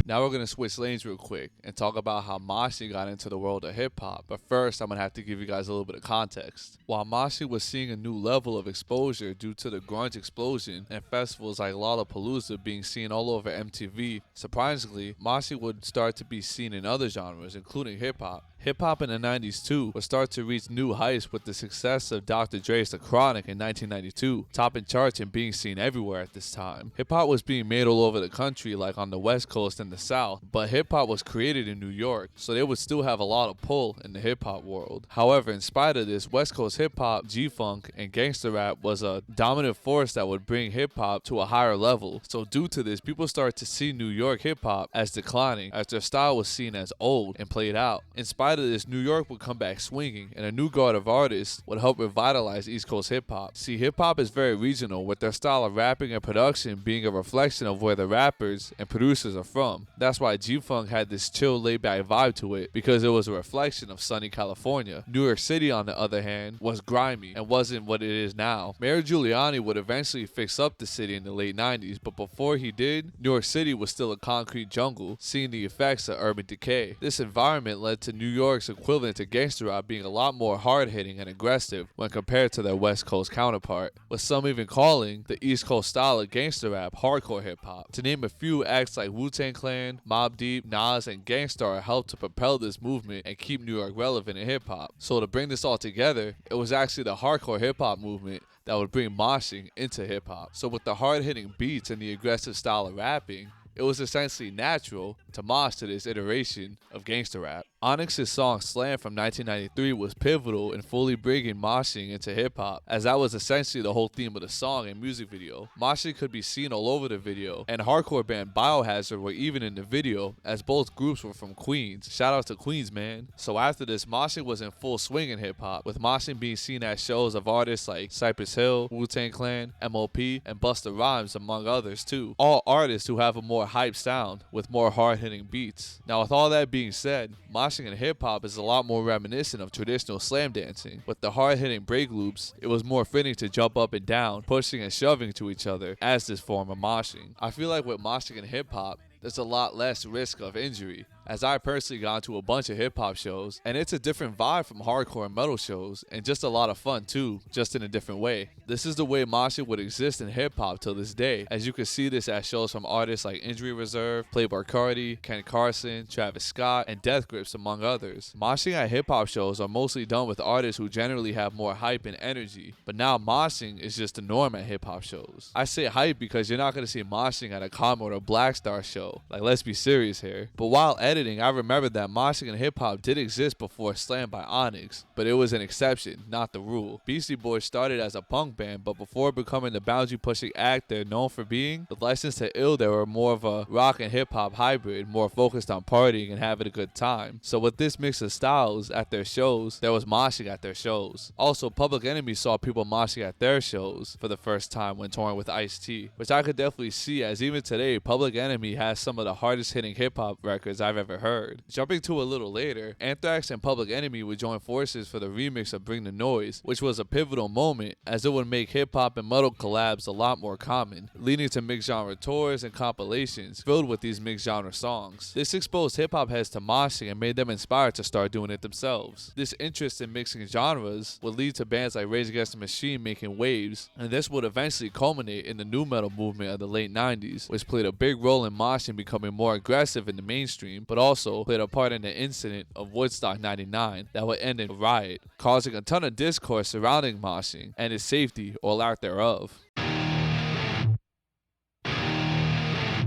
Now we're going to switch lanes real quick and talk about how moshing got into the world of hip-hop. But first, I'm going to have to give you guys a little bit of context. While moshing was seeing a new level of exposure due to the grunge explosion and festivals like Lollapalooza being seen all over MTV, surprisingly, moshing would start to be seen in other genres, including hip-hop. Hip-hop in the 90s too would start to reach new heights with the success of Dr. Dre's The Chronic in 1992, topping charts and being seen everywhere at this time. Hip-hop was being made all over the country, like on the West Coast and the South, but hip-hop was created in New York, so they would still have a lot of pull in the hip-hop world. However, in spite of this, West Coast hip-hop, G-Funk, and gangster rap was a dominant force that would bring hip-hop to a higher level. So due to this, people started to see New York hip-hop as declining, as their style was seen as old and played out. In spite spite of this, New York would come back swinging, and a new guard of artists would help revitalize East Coast hip-hop. See, hip-hop is very regional, with their style of rapping and production being a reflection of where the rappers and producers are from. That's why G-Funk had this chill, laid-back vibe to it, because it was a reflection of sunny California. New York City, on the other hand, was grimy and wasn't what it is now. Mayor Giuliani would eventually fix up the city in the late 90s, but before he did, New York City was still a concrete jungle, seeing the effects of urban decay. This environment led to New York's equivalent to gangster rap being a lot more hard-hitting and aggressive when compared to their West Coast counterpart, with some even calling the East Coast style of gangster rap hardcore hip-hop. To name a few, acts like Wu-Tang Clan, Mobb Deep, Nas, and Gang Starr helped to propel this movement and keep New York relevant in hip-hop. So to bring this all together, it was actually the hardcore hip-hop movement that would bring moshing into hip-hop. So with the hard-hitting beats and the aggressive style of rapping, it was essentially natural to mosh to this iteration of gangster rap. Onyx's song Slam from 1993 was pivotal in fully bringing moshing into hip-hop, as that was essentially the whole theme of the song and music video. Moshing could be seen all over the video, and hardcore band Biohazard were even in the video, as both groups were from Queens. Shout out to Queens, man. So after this, moshing was in full swing in hip-hop, with moshing being seen at shows of artists like Cypress Hill, Wu-Tang Clan, MOP, and Busta Rhymes, among others too. All artists who have a more hype sound with more hard-hitting beats. Now with all that being said, moshing in hip-hop is a lot more reminiscent of traditional slam dancing. With the hard-hitting break loops, it was more fitting to jump up and down, pushing and shoving to each other as this form of moshing. I feel like with moshing in hip-hop, there's a lot less risk of injury, as I personally got to a bunch of hip-hop shows, and it's a different vibe from hardcore and metal shows, and just a lot of fun too, just in a different way. This is the way moshing would exist in hip-hop till this day, as you can see this at shows from artists like Injury Reserve, Playboi Carti, Ken Carson, Travis Scott, and Death Grips, among others. Moshing at hip-hop shows are mostly done with artists who generally have more hype and energy, but now moshing is just the norm at hip-hop shows. I say hype because you're not going to see moshing at a Common or Black Star show. Like, let's be serious here. But while editing, I remember that moshing in hip-hop did exist before Slam by Onyx, but it was an exception, not the rule. Beastie Boys started as a punk band, but before becoming the boundary-pushing act they're known for being, with License to Ill, they were more of a rock and hip-hop hybrid, more focused on partying and having a good time. So with this mix of styles at their shows, there was moshing at their shows. Also, Public Enemy saw people moshing at their shows for the first time when touring with Ice-T, which I could definitely see, as even today, Public Enemy has some of the hardest-hitting hip-hop records I've ever heard. Jumping to a little later, Anthrax and Public Enemy would join forces for the remix of Bring the Noise, which was a pivotal moment as it would make hip-hop and metal collabs a lot more common, leading to mixed genre tours and compilations filled with these mixed genre songs. This exposed hip-hop heads to moshing and made them inspired to start doing it themselves. This interest in mixing genres would lead to bands like Rage Against the Machine making waves, and this would eventually culminate in the nu metal movement of the late 90s, which played a big role in moshing becoming more aggressive in the mainstream, but also played a part in the incident of Woodstock 99 that would end in a riot, causing a ton of discourse surrounding moshing and its safety or lack thereof.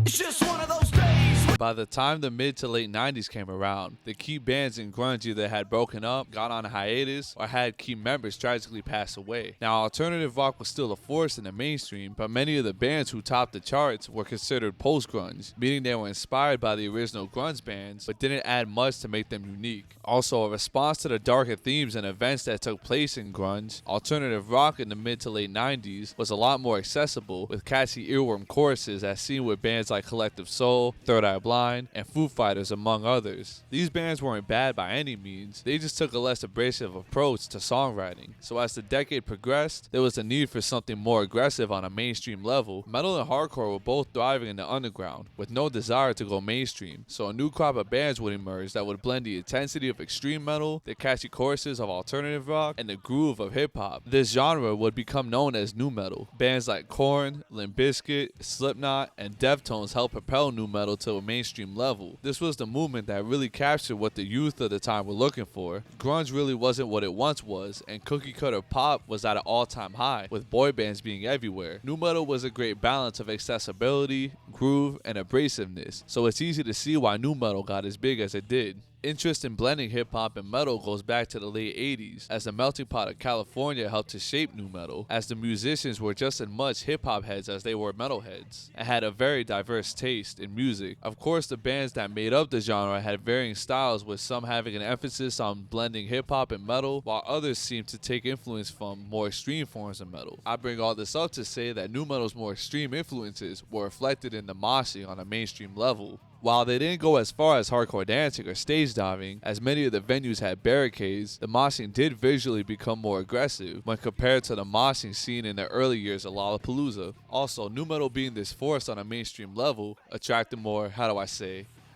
It's just one of those days. By the time the mid to late 90s came around, the key bands in grunge either had broken up, got on a hiatus, or had key members tragically pass away. Now, alternative rock was still a force in the mainstream, but many of the bands who topped the charts were considered post-grunge, meaning they were inspired by the original grunge bands, but didn't add much to make them unique. Also, a response to the darker themes and events that took place in grunge, alternative rock in the mid to late 90s was a lot more accessible, with catchy earworm choruses as seen with bands like Collective Soul, Third Eye Blind, and Foo Fighters, among others. These bands weren't bad by any means, they just took a less abrasive approach to songwriting. So as the decade progressed, there was a need for something more aggressive on a mainstream level. Metal and hardcore were both thriving in the underground, with no desire to go mainstream, so a new crop of bands would emerge that would blend the intensity of extreme metal, the catchy choruses of alternative rock, and the groove of hip-hop. This genre would become known as nu metal. Bands like Korn, Limp Bizkit, Slipknot, and Deftones helped propel nu metal to a mainstream level. This was the movement that really captured what the youth of the time were looking for. Grunge really wasn't what it once was, and cookie cutter pop was at an all-time high, with boy bands being everywhere. Nu metal was a great balance of accessibility, groove, and abrasiveness, so it's easy to see why nu metal got as big as it did. Interest in blending hip-hop and metal goes back to the late 80s, as the melting pot of California helped to shape nu metal, as the musicians were just as much hip-hop heads as they were metal heads, and had a very diverse taste in music. Of course, the bands that made up the genre had varying styles, with some having an emphasis on blending hip-hop and metal, while others seemed to take influence from more extreme forms of metal. I bring all this up to say that nu metal's more extreme influences were reflected in the moshing on a mainstream level. While they didn't go as far as hardcore dancing or stage diving, as many of the venues had barricades, the moshing did visually become more aggressive when compared to the moshing seen in the early years of Lollapalooza. Also, nu metal being this force on a mainstream level attracted more,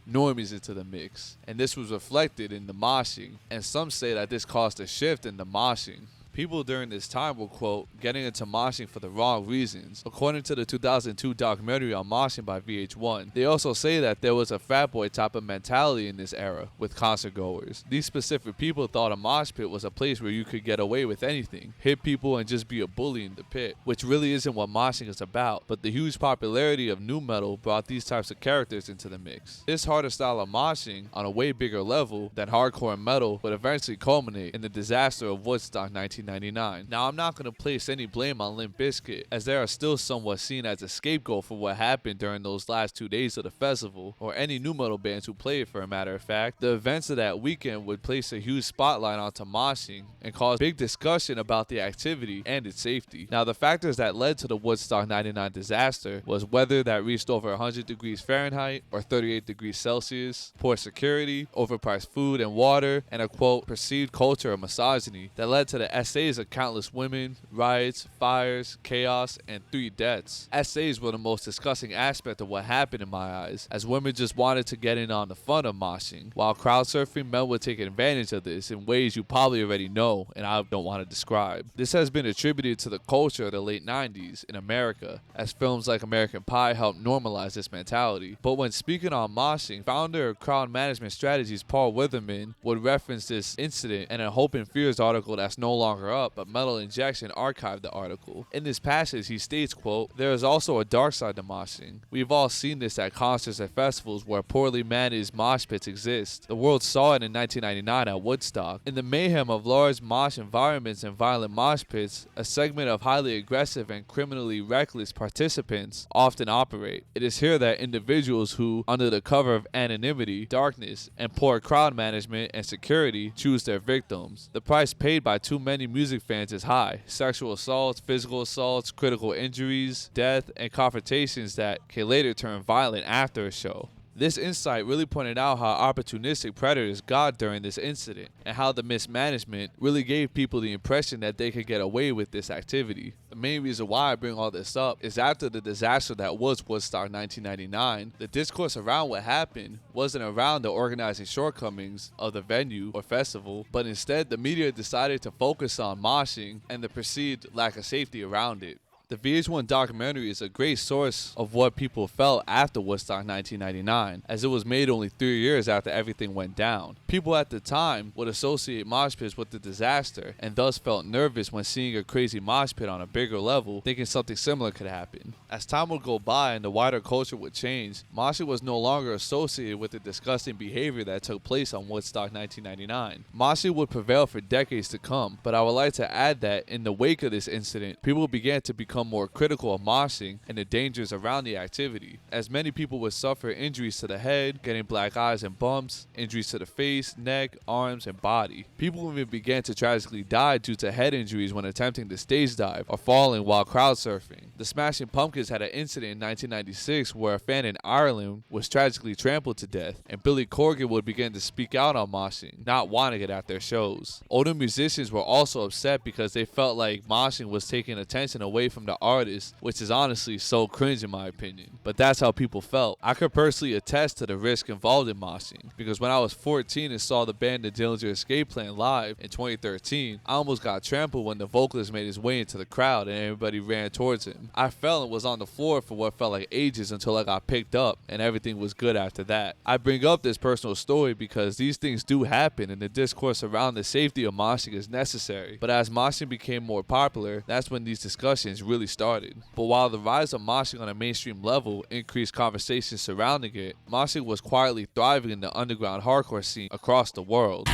normies into the mix, and this was reflected in the moshing, and some say that this caused a shift in the moshing. People during this time were, quote, getting into moshing for the wrong reasons, according to the 2002 documentary on moshing by VH1. They also say that there was a frat boy type of mentality in this era with concert goers. These specific people thought a mosh pit was a place where you could get away with anything, hit people, and just be a bully in the pit, which really isn't what moshing is about, but the huge popularity of nu metal brought these types of characters into the mix. This harder style of moshing, on a way bigger level than hardcore and metal, would eventually culminate in the disaster of Woodstock 1999. Now, I'm not going to place any blame on Limp Bizkit, as they are still somewhat seen as a scapegoat for what happened during those last 2 days of the festival, or any nu metal bands who played, for a matter of fact. The events of that weekend would place a huge spotlight onto moshing and cause big discussion about the activity and its safety. Now, the factors that led to the Woodstock 99 disaster was weather that reached over 100 degrees Fahrenheit or 38 degrees Celsius, poor security, overpriced food and water, and a, quote, perceived culture of misogyny that led to the essays of countless women, riots, fires, chaos, and 3 deaths. Essays were the most disgusting aspect of what happened in my eyes, as women just wanted to get in on the fun of moshing, while crowd surfing, men would take advantage of this in ways you probably already know and I don't want to describe. This has been attributed to the culture of the late 90s in America, as films like American Pie helped normalize this mentality. But when speaking on moshing, founder of Crowd Management Strategies Paul Witherman would reference this incident in a Hope and Fears article that's no longer up, but Metal Injection archived the article. In this passage, he states, quote, "There is also a dark side to moshing. We've all seen this at concerts and festivals where poorly managed mosh pits exist. The world saw it in 1999 at Woodstock. In the mayhem of large mosh environments and violent mosh pits, a segment of highly aggressive and criminally reckless participants often operate. It is here that individuals who, under the cover of anonymity, darkness, and poor crowd management and security, choose their victims. The price paid by too many music fans is high: sexual assaults, physical assaults, critical injuries, death, and confrontations that can later turn violent after a show." This insight really pointed out how opportunistic predators got during this incident, and how the mismanagement really gave people the impression that they could get away with this activity. The main reason why I bring all this up is after the disaster that was Woodstock 1999, the discourse around what happened wasn't around the organizing shortcomings of the venue or festival, but instead the media decided to focus on moshing and the perceived lack of safety around it. The VH1 documentary is a great source of what people felt after Woodstock 1999, as it was made only 3 years after everything went down. People at the time would associate mosh pits with the disaster, and thus felt nervous when seeing a crazy mosh pit on a bigger level, thinking something similar could happen. As time would go by and the wider culture would change, moshing was no longer associated with the disgusting behavior that took place on Woodstock 1999. Moshing would prevail for decades to come, but I would like to add that in the wake of this incident, people began to become more critical of moshing and the dangers around the activity, as many people would suffer injuries to the head, getting black eyes and bumps, injuries to the face, neck, arms, and body. People even began to tragically die due to head injuries when attempting to stage dive or falling while crowd surfing. The Smashing Pumpkins had an incident in 1996 where a fan in Ireland was tragically trampled to death, and Billy Corgan would begin to speak out on moshing, not wanting it at their shows. Older musicians were also upset because they felt like moshing was taking attention away from the artist, which is honestly so cringe in my opinion, but that's how people felt. I could personally attest to the risk involved in moshing, because when I was 14 and saw the band The Dillinger Escape Plan live in 2013, I almost got trampled when the vocalist made his way into the crowd and everybody ran towards him. I fell and was on the floor for what felt like ages until I got picked up, and everything was good after that. I bring up this personal story because these things do happen and the discourse around the safety of moshing is necessary, but as moshing became more popular, that's when these discussions really really started. But while the rise of moshing on a mainstream level increased conversations surrounding it, moshing was quietly thriving in the underground hardcore scene across the world.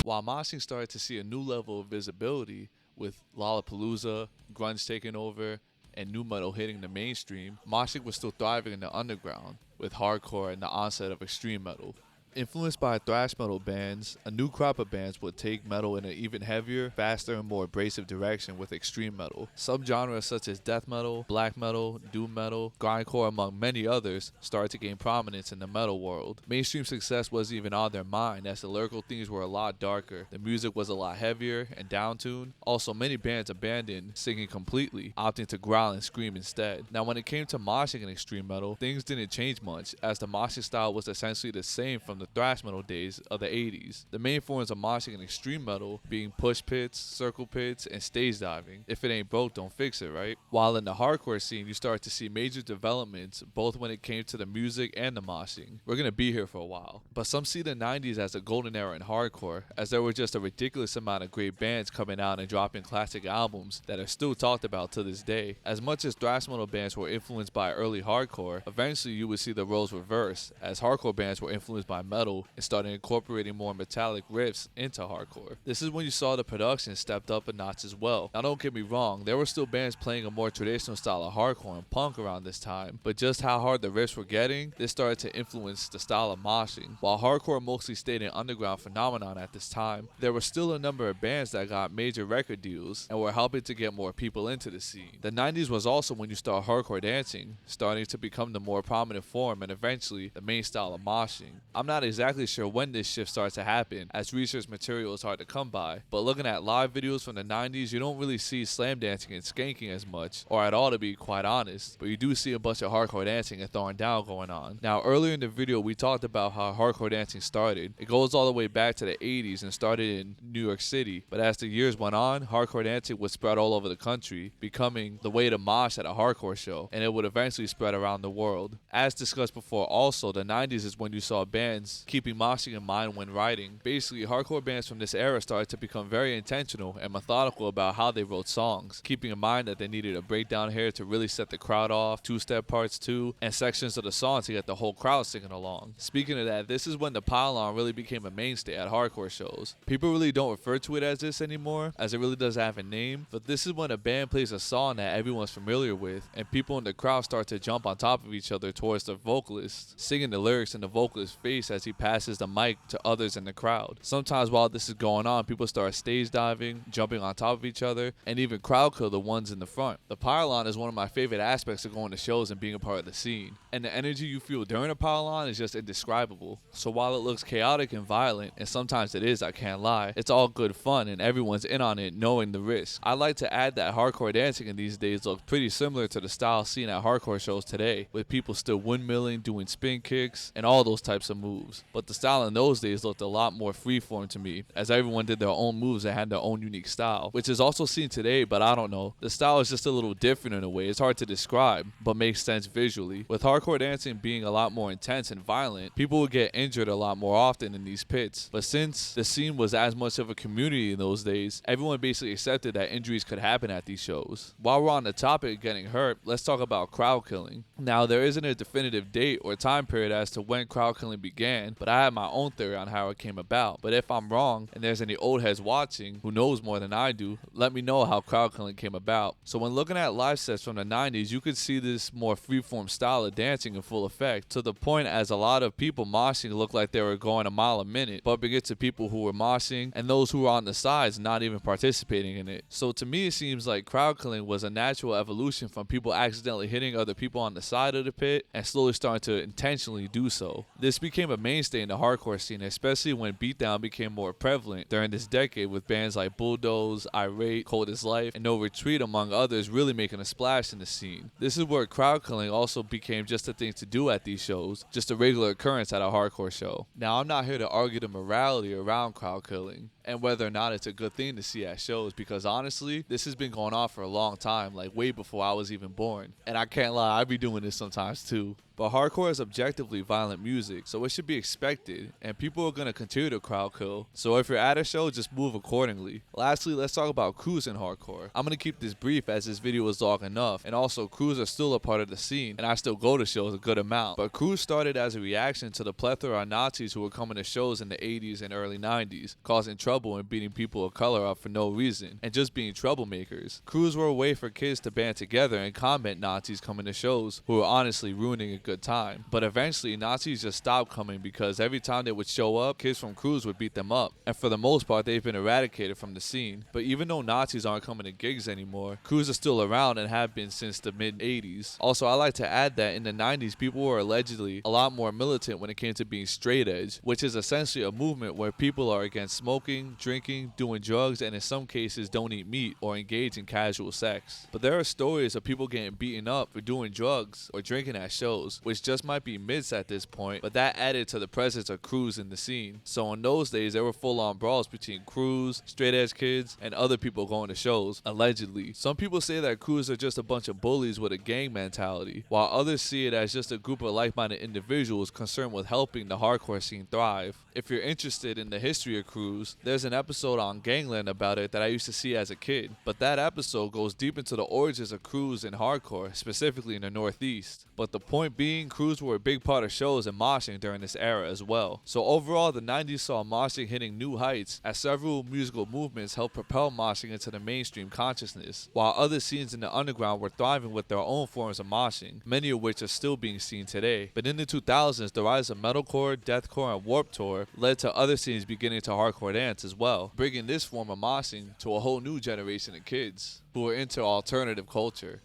While moshing started to see a new level of visibility with Lollapalooza, grunge taking over, and nu metal hitting the mainstream, moshing was still thriving in the underground, with hardcore and the onset of extreme metal. Influenced by thrash metal bands, a new crop of bands would take metal in an even heavier, faster, and more abrasive direction with extreme metal. Subgenres such as death metal, black metal, doom metal, grindcore, among many others, started to gain prominence in the metal world. Mainstream success wasn't even on their mind, as the lyrical themes were a lot darker, the music was a lot heavier and downtuned. Also, many bands abandoned singing completely, opting to growl and scream instead. Now, when it came to moshing in extreme metal, things didn't change much, as the moshing style was essentially the same from the thrash metal days of the 80s. The main forms of moshing in extreme metal being push pits, circle pits, and stage diving. If it ain't broke, don't fix it, right? While in the hardcore scene, you start to see major developments both when it came to the music and the moshing. We're gonna be here for a while. But some see the 90s as a golden era in hardcore, as there were just a ridiculous amount of great bands coming out and dropping classic albums that are still talked about to this day. As much as thrash metal bands were influenced by early hardcore, eventually you would see the roles reverse, as hardcore bands were influenced by metal and started incorporating more metallic riffs into hardcore. This is when you saw the production stepped up a notch as well. Now don't get me wrong, there were still bands playing a more traditional style of hardcore and punk around this time, but just how hard the riffs were getting, this started to influence the style of moshing. While hardcore mostly stayed an underground phenomenon at this time, there were still a number of bands that got major record deals and were helping to get more people into the scene. The 90s was also when you saw hardcore dancing starting to become the more prominent form and eventually the main style of moshing. I'm not exactly sure when this shift starts to happen, as research material is hard to come by, but looking at live videos from the 90s, you don't really see slam dancing and skanking as much, or at all to be quite honest, but you do see a bunch of hardcore dancing and throwing down going on. Now earlier in the video we talked about how hardcore dancing started. It goes all the way back to the 80s and started in New York City, but as the years went on, hardcore dancing would spread all over the country, becoming the way to mosh at a hardcore show, and it would eventually spread around the world. As discussed before also, the 90s is when you saw bands keeping moshing in mind when writing. Basically, hardcore bands from this era started to become very intentional and methodical about how they wrote songs, keeping in mind that they needed a breakdown here to really set the crowd off, two-step parts too, and sections of the song to get the whole crowd singing along. Speaking of that, this is when the pylon really became a mainstay at hardcore shows. People really don't refer to it as this anymore, as it really does have a name, but this is when a band plays a song that everyone's familiar with, and people in the crowd start to jump on top of each other towards the vocalist, singing the lyrics in the vocalist's face as he passes the mic to others in the crowd. Sometimes while this is going on, people start stage diving, jumping on top of each other, and even crowd kill the ones in the front. The pylon is one of my favorite aspects of going to shows and being a part of the scene, and the energy you feel during a pylon is just indescribable. So while it looks chaotic and violent, and sometimes it is, I can't lie, it's all good fun and everyone's in on it knowing the risk. I like to add that hardcore dancing in these days looks pretty similar to the style seen at hardcore shows today, with people still windmilling, doing spin kicks, and all those types of moves. But the style in those days looked a lot more freeform to me, as everyone did their own moves and had their own unique style, which is also seen today, but I don't know. The style is just a little different in a way. It's hard to describe, but makes sense visually. With hardcore dancing being a lot more intense and violent, people would get injured a lot more often in these pits. But since the scene was as much of a community in those days, everyone basically accepted that injuries could happen at these shows. While we're on the topic of getting hurt, let's talk about crowd killing. Now, there isn't a definitive date or time period as to when crowd killing began, but I have my own theory on how it came about. But if I'm wrong, and there's any old heads watching who knows more than I do, let me know how crowd killing came about. So when looking at live sets from the 90s, you could see this more freeform style of dancing in full effect, to the point as a lot of people moshing looked like they were going a mile a minute, bumping into people who were moshing, and those who were on the sides not even participating in it. So to me, it seems like crowd killing was a natural evolution from people accidentally hitting other people on the side of the pit and slowly starting to intentionally do so. This became a mainstay in the hardcore scene, especially when beatdown became more prevalent during this decade, with bands like Bulldoze, Irate, Cold as Life, and No Retreat among others really making a splash in the scene. This is where crowd killing also became just a thing to do at these shows, just a regular occurrence at a hardcore show. Now, I'm not here to argue the morality around crowd killing and whether or not it's a good thing to see at shows, because honestly, this has been going on for a long time, like way before I was even born. And I can't lie, I be doing this sometimes too. But hardcore is objectively violent music, so it should be expected, and people are going to continue to crowd kill. So if you're at a show, just move accordingly. Lastly, let's talk about crews in hardcore. I'm going to keep this brief as this video is long enough, and also crews are still a part of the scene, and I still go to shows a good amount. But crews started as a reaction to the plethora of Nazis who were coming to shows in the 80s and early 90s, causing trouble and beating people of color up for no reason, and just being troublemakers. Crews were a way for kids to band together and combat Nazis coming to shows who were honestly ruining a good time. But eventually, Nazis just stopped coming because every time they would show up, kids from crews would beat them up. And for the most part, they've been eradicated from the scene. But even though Nazis aren't coming to gigs anymore, crews are still around and have been since the mid-80s. Also, I like to add that in the 90s, people were allegedly a lot more militant when it came to being straight edge, which is essentially a movement where people are against smoking, drinking, doing drugs, and in some cases don't eat meat or engage in casual sex. But there are stories of people getting beaten up for doing drugs or drinking at shows, which just might be myths at this point, but that added to the presence of crews in the scene. So in those days, there were full-on brawls between crews, straight edge kids, and other people going to shows, allegedly. Some people say that crews are just a bunch of bullies with a gang mentality, while others see it as just a group of like-minded individuals concerned with helping the hardcore scene thrive. If you're interested in the history of crews, there's an episode on Gangland about it that I used to see as a kid, but that episode goes deep into the origins of crews in hardcore, specifically in the Northeast. But the point being, crews were a big part of shows and moshing during this era as well. So overall, the 90s saw moshing hitting new heights as several musical movements helped propel moshing into the mainstream consciousness, while other scenes in the underground were thriving with their own forms of moshing, many of which are still being seen today. But in the 2000s, the rise of metalcore, deathcore, and Warped Tour led to other scenes beginning to hardcore dance as well, bringing this form of moshing to a whole new generation of kids who are into alternative culture.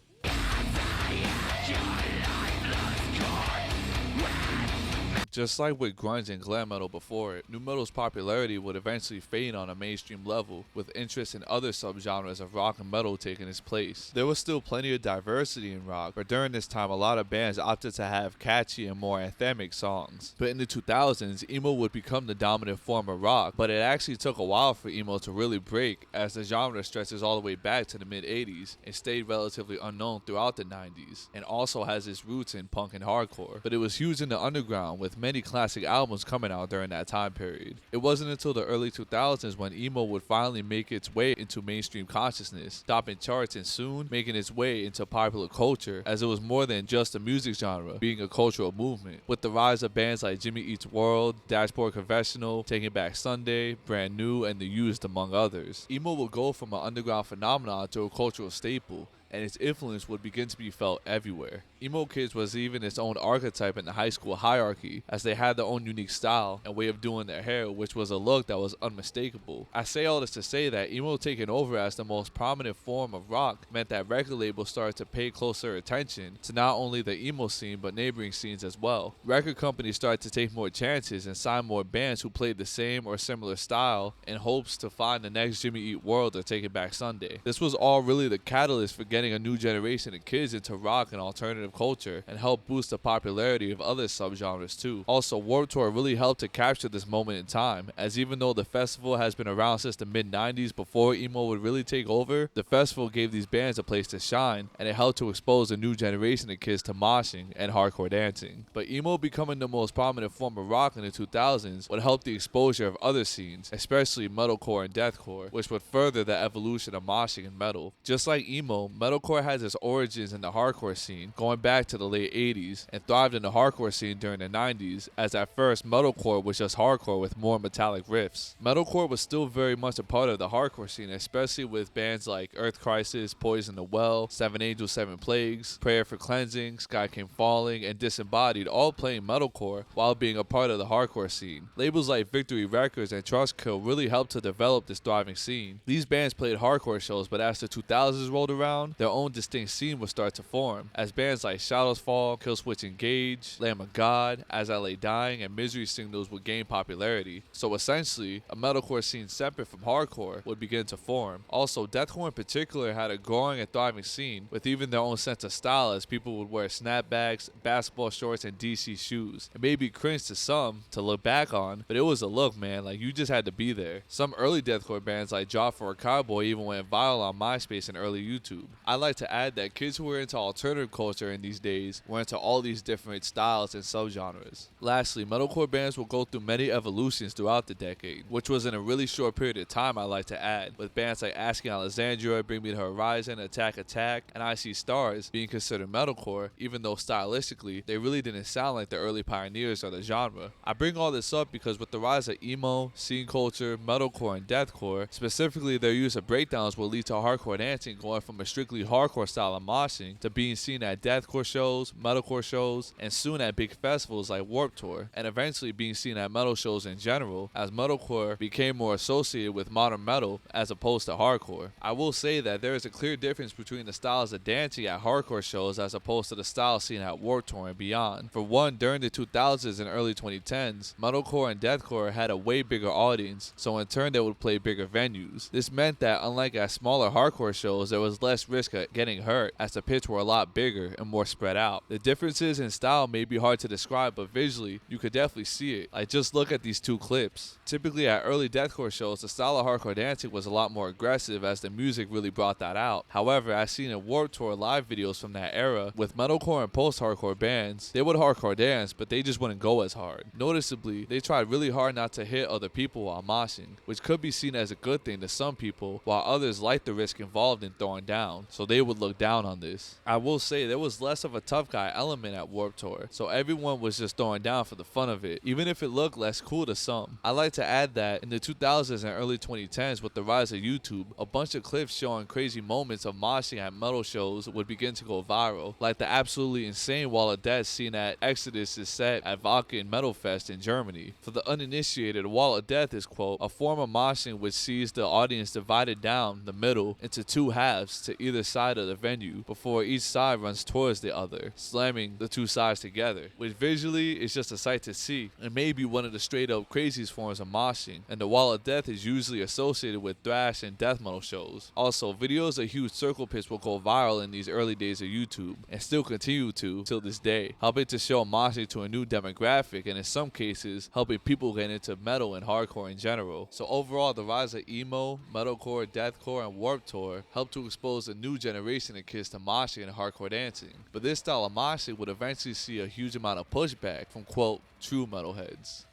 Just like with grunge and glam metal before it, nu metal's popularity would eventually fade on a mainstream level, with interest in other subgenres of rock and metal taking its place. There was still plenty of diversity in rock, but during this time a lot of bands opted to have catchy and more anthemic songs. But in the 2000s, emo would become the dominant form of rock, but it actually took a while for emo to really break, as the genre stretches all the way back to the mid-80s and stayed relatively unknown throughout the 90s, and also has its roots in punk and hardcore. But it was huge in the underground, with many classic albums coming out during that time period. It wasn't until the early 2000s when emo would finally make its way into mainstream consciousness, topping charts and soon making its way into popular culture, as it was more than just a music genre, being a cultural movement. With the rise of bands like Jimmy Eats World, Dashboard Confessional, Taking Back Sunday, Brand New, and The Used, among others, emo would go from an underground phenomenon to a cultural staple, and its influence would begin to be felt everywhere. Emo kids was even its own archetype in the high school hierarchy, as they had their own unique style and way of doing their hair, which was a look that was unmistakable. I say all this to say that emo taking over as the most prominent form of rock meant that record labels started to pay closer attention to not only the emo scene but neighboring scenes as well. Record companies started to take more chances and sign more bands who played the same or similar style in hopes to find the next Jimmy Eat World or Taking Back Sunday. This was all really the catalyst for getting a new generation of kids into rock and alternative culture, and helped boost the popularity of other subgenres too. Also, Warped Tour really helped to capture this moment in time, as even though the festival has been around since the mid-90s before emo would really take over, the festival gave these bands a place to shine, and it helped to expose a new generation of kids to moshing and hardcore dancing. But emo becoming the most prominent form of rock in the 2000s would help the exposure of other scenes, especially metalcore and deathcore, which would further the evolution of moshing in metal. Just like emo, metalcore has its origins in the hardcore scene, going back to the late 80s, and thrived in the hardcore scene during the 90s, as at first metalcore was just hardcore with more metallic riffs. Metalcore was still very much a part of the hardcore scene, especially with bands like Earth Crisis, Poison the Well, Seven Angels, Seven Plagues, Prayer for Cleansing, Sky Came Falling, and Disembodied all playing metalcore while being a part of the hardcore scene. Labels like Victory Records and Trustkill really helped to develop this thriving scene. These bands played hardcore shows, but as the 2000s rolled around, their own distinct scene would start to form, as bands like Shadows Fall, Killswitch Engage, Lamb of God, As I Lay Dying, and Misery Signals would gain popularity. So essentially, a metalcore scene separate from hardcore would begin to form. Also, deathcore in particular had a growing and thriving scene, with even their own sense of style, as people would wear snapbacks, basketball shorts, and DC shoes. It may be cringe to some to look back on, but it was a look, man, like you just had to be there. Some early deathcore bands like Job for a Cowboy even went viral on MySpace and early YouTube. I like to add that kids who were into alternative culture in these days were into all these different styles and subgenres. Lastly, metalcore bands will go through many evolutions throughout the decade, which was in a really short period of time, I like to add, with bands like Asking Alexandria, Bring Me the Horizon, Attack Attack, and I See Stars being considered metalcore, even though stylistically they really didn't sound like the early pioneers of the genre. I bring all this up because with the rise of emo, scene culture, metalcore, and deathcore, specifically their use of breakdowns will lead to hardcore dancing going from a strictly hardcore style of moshing to being seen at deathcore shows, metalcore shows, and soon at big festivals like Warped Tour, and eventually being seen at metal shows in general as metalcore became more associated with modern metal as opposed to hardcore. I will say that there is a clear difference between the styles of dancing at hardcore shows as opposed to the styles seen at Warped Tour and beyond. For one, during the 2000s and early 2010s, metalcore and deathcore had a way bigger audience, so in turn they would play bigger venues. This meant that unlike at smaller hardcore shows, there was less risk of getting hurt as the pits were a lot bigger and more spread out. The differences in style may be hard to describe, but visually, you could definitely see it. Like, just look at these two clips. Typically at early deathcore shows, the style of hardcore dancing was a lot more aggressive as the music really brought that out. However, I've seen in Warped Tour live videos from that era, with metalcore and post-hardcore bands, they would hardcore dance, but they just wouldn't go as hard. Noticeably, they tried really hard not to hit other people while moshing, which could be seen as a good thing to some people, while others liked the risk involved in throwing down, so they would look down on this. I will say there was less of a tough guy element at Warped Tour, so everyone was just throwing down for the fun of it, even if it looked less cool to some. I like to add that in the 2000s and early 2010s, with the rise of YouTube, a bunch of clips showing crazy moments of moshing at metal shows would begin to go viral, like the absolutely insane Wall of Death seen at Exodus' set at Wacken Metal Fest in Germany. For the uninitiated, Wall of Death is, quote, a form of moshing which sees the audience divided down the middle into two halves to either side of the venue before each side runs towards the other, slamming the two sides together, which visually is just a sight to see and may be one of the straight up craziest forms of moshing, and the Wall of Death is usually associated with thrash and death metal shows. Also, videos of huge circle pits will go viral in these early days of YouTube and still continue to till this day, helping to show moshing to a new demographic and in some cases helping people get into metal and hardcore in general. So overall, the rise of emo, metalcore, deathcore, and Warped Tour helped to expose a new generation of kids to moshing and hardcore dancing. But this style of moshing would eventually see a huge amount of pushback from, quote, true metalheads.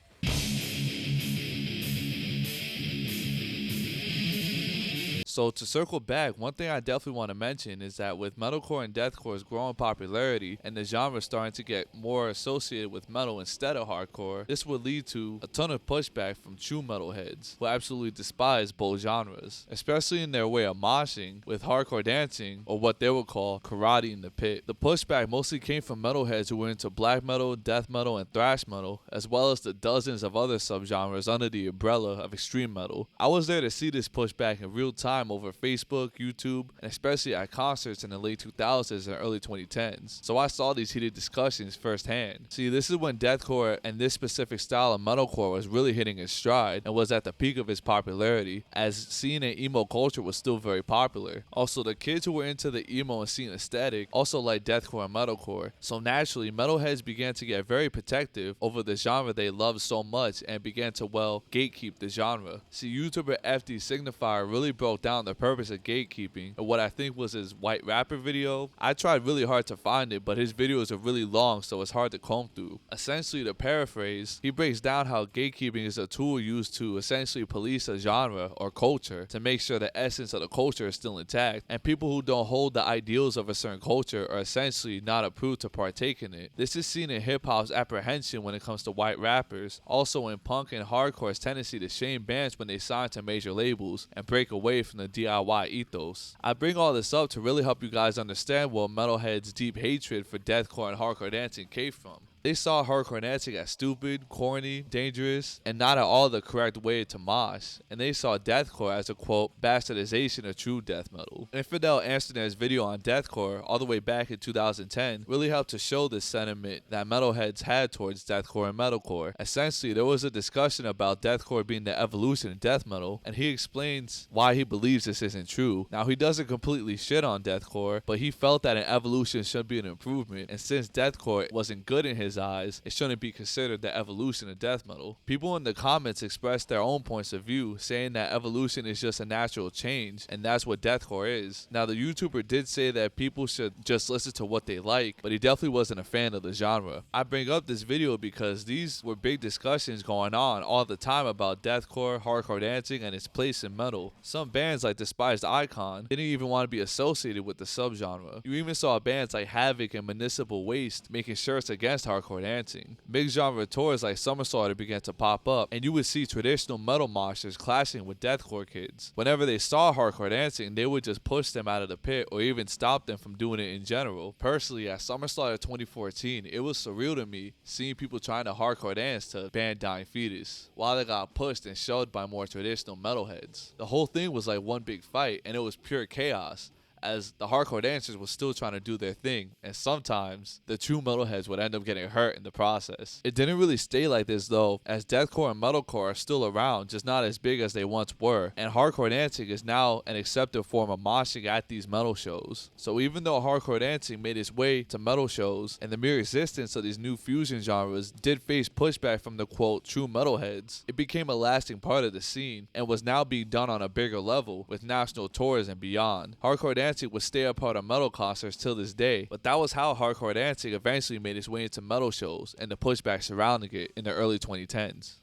So to circle back, one thing I definitely want to mention is that with metalcore and deathcore's growing popularity and the genre starting to get more associated with metal instead of hardcore, this would lead to a ton of pushback from true metalheads who absolutely despise both genres, especially in their way of moshing with hardcore dancing, or what they would call karate in the pit. The pushback mostly came from metalheads who were into black metal, death metal, and thrash metal, as well as the dozens of other subgenres under the umbrella of extreme metal. I was there to see this pushback in real time over Facebook, YouTube, and especially at concerts in the late 2000s and early 2010s. So I saw these heated discussions firsthand. See, this is when deathcore and this specific style of metalcore was really hitting its stride and was at the peak of its popularity, as scene and emo culture was still very popular. Also, the kids who were into the emo and scene aesthetic also liked deathcore and metalcore. So naturally, metalheads began to get very protective over the genre they loved so much and began to, well, gatekeep the genre. See, YouTuber FD Signifier really broke down the purpose of gatekeeping and what I think was his white rapper video. I tried really hard to find it, but his videos are really long, so it's hard to comb through. Essentially, to paraphrase, he breaks down how gatekeeping is a tool used to essentially police a genre or culture to make sure the essence of the culture is still intact, and people who don't hold the ideals of a certain culture are essentially not approved to partake in it. This is seen in hip-hop's apprehension when it comes to white rappers, also in punk and hardcore's tendency to shame bands when they sign to major labels and break away from the DIY ethos. I bring all this up to really help you guys understand where metalheads' deep hatred for deathcore and hardcore dancing came from. They saw hardcore dancing as stupid, corny, dangerous, and not at all the correct way to mosh, and they saw deathcore as a, quote, bastardization of true death metal. Infidel Amsterdam's video on deathcore, all the way back in 2010, really helped to show this sentiment that metalheads had towards deathcore and metalcore. Essentially, there was a discussion about deathcore being the evolution of death metal, and he explains why he believes this isn't true. Now, he doesn't completely shit on deathcore, but he felt that an evolution should be an improvement, and since deathcore wasn't good in his his eyes, it shouldn't be considered the evolution of death metal. People in the comments expressed their own points of view, saying that evolution is just a natural change, and that's what deathcore is. Now, the YouTuber did say that people should just listen to what they like, but he definitely wasn't a fan of the genre. I bring up this video because these were big discussions going on all the time about deathcore, hardcore dancing, and its place in metal. Some bands like Despised Icon didn't even want to be associated with the subgenre. You even saw bands like Havoc and Municipal Waste making shirts against hardcore dancing. Big genre tours like Summer Slaughter began to pop up, and you would see traditional metal moshers clashing with deathcore kids. Whenever they saw hardcore dancing, they would just push them out of the pit or even stop them from doing it in general. Personally, at Summer Slaughter 2014, it was surreal to me seeing people trying to hardcore dance to band Dying Fetus, while they got pushed and shoved by more traditional metalheads. The whole thing was like one big fight, and it was pure chaos, as the hardcore dancers were still trying to do their thing, and sometimes the true metalheads would end up getting hurt in the process. It didn't really stay like this though, as deathcore and metalcore are still around, just not as big as they once were, and hardcore dancing is now an accepted form of moshing at these metal shows. So even though hardcore dancing made its way to metal shows, and the mere existence of these new fusion genres did face pushback from the quote true metalheads, it became a lasting part of the scene, and was now being done on a bigger level, with national tours and beyond. Hardcore dancing would stay a part of metal concerts till this day, but that was how hardcore dancing eventually made its way into metal shows and the pushback surrounding it in the early 2010s.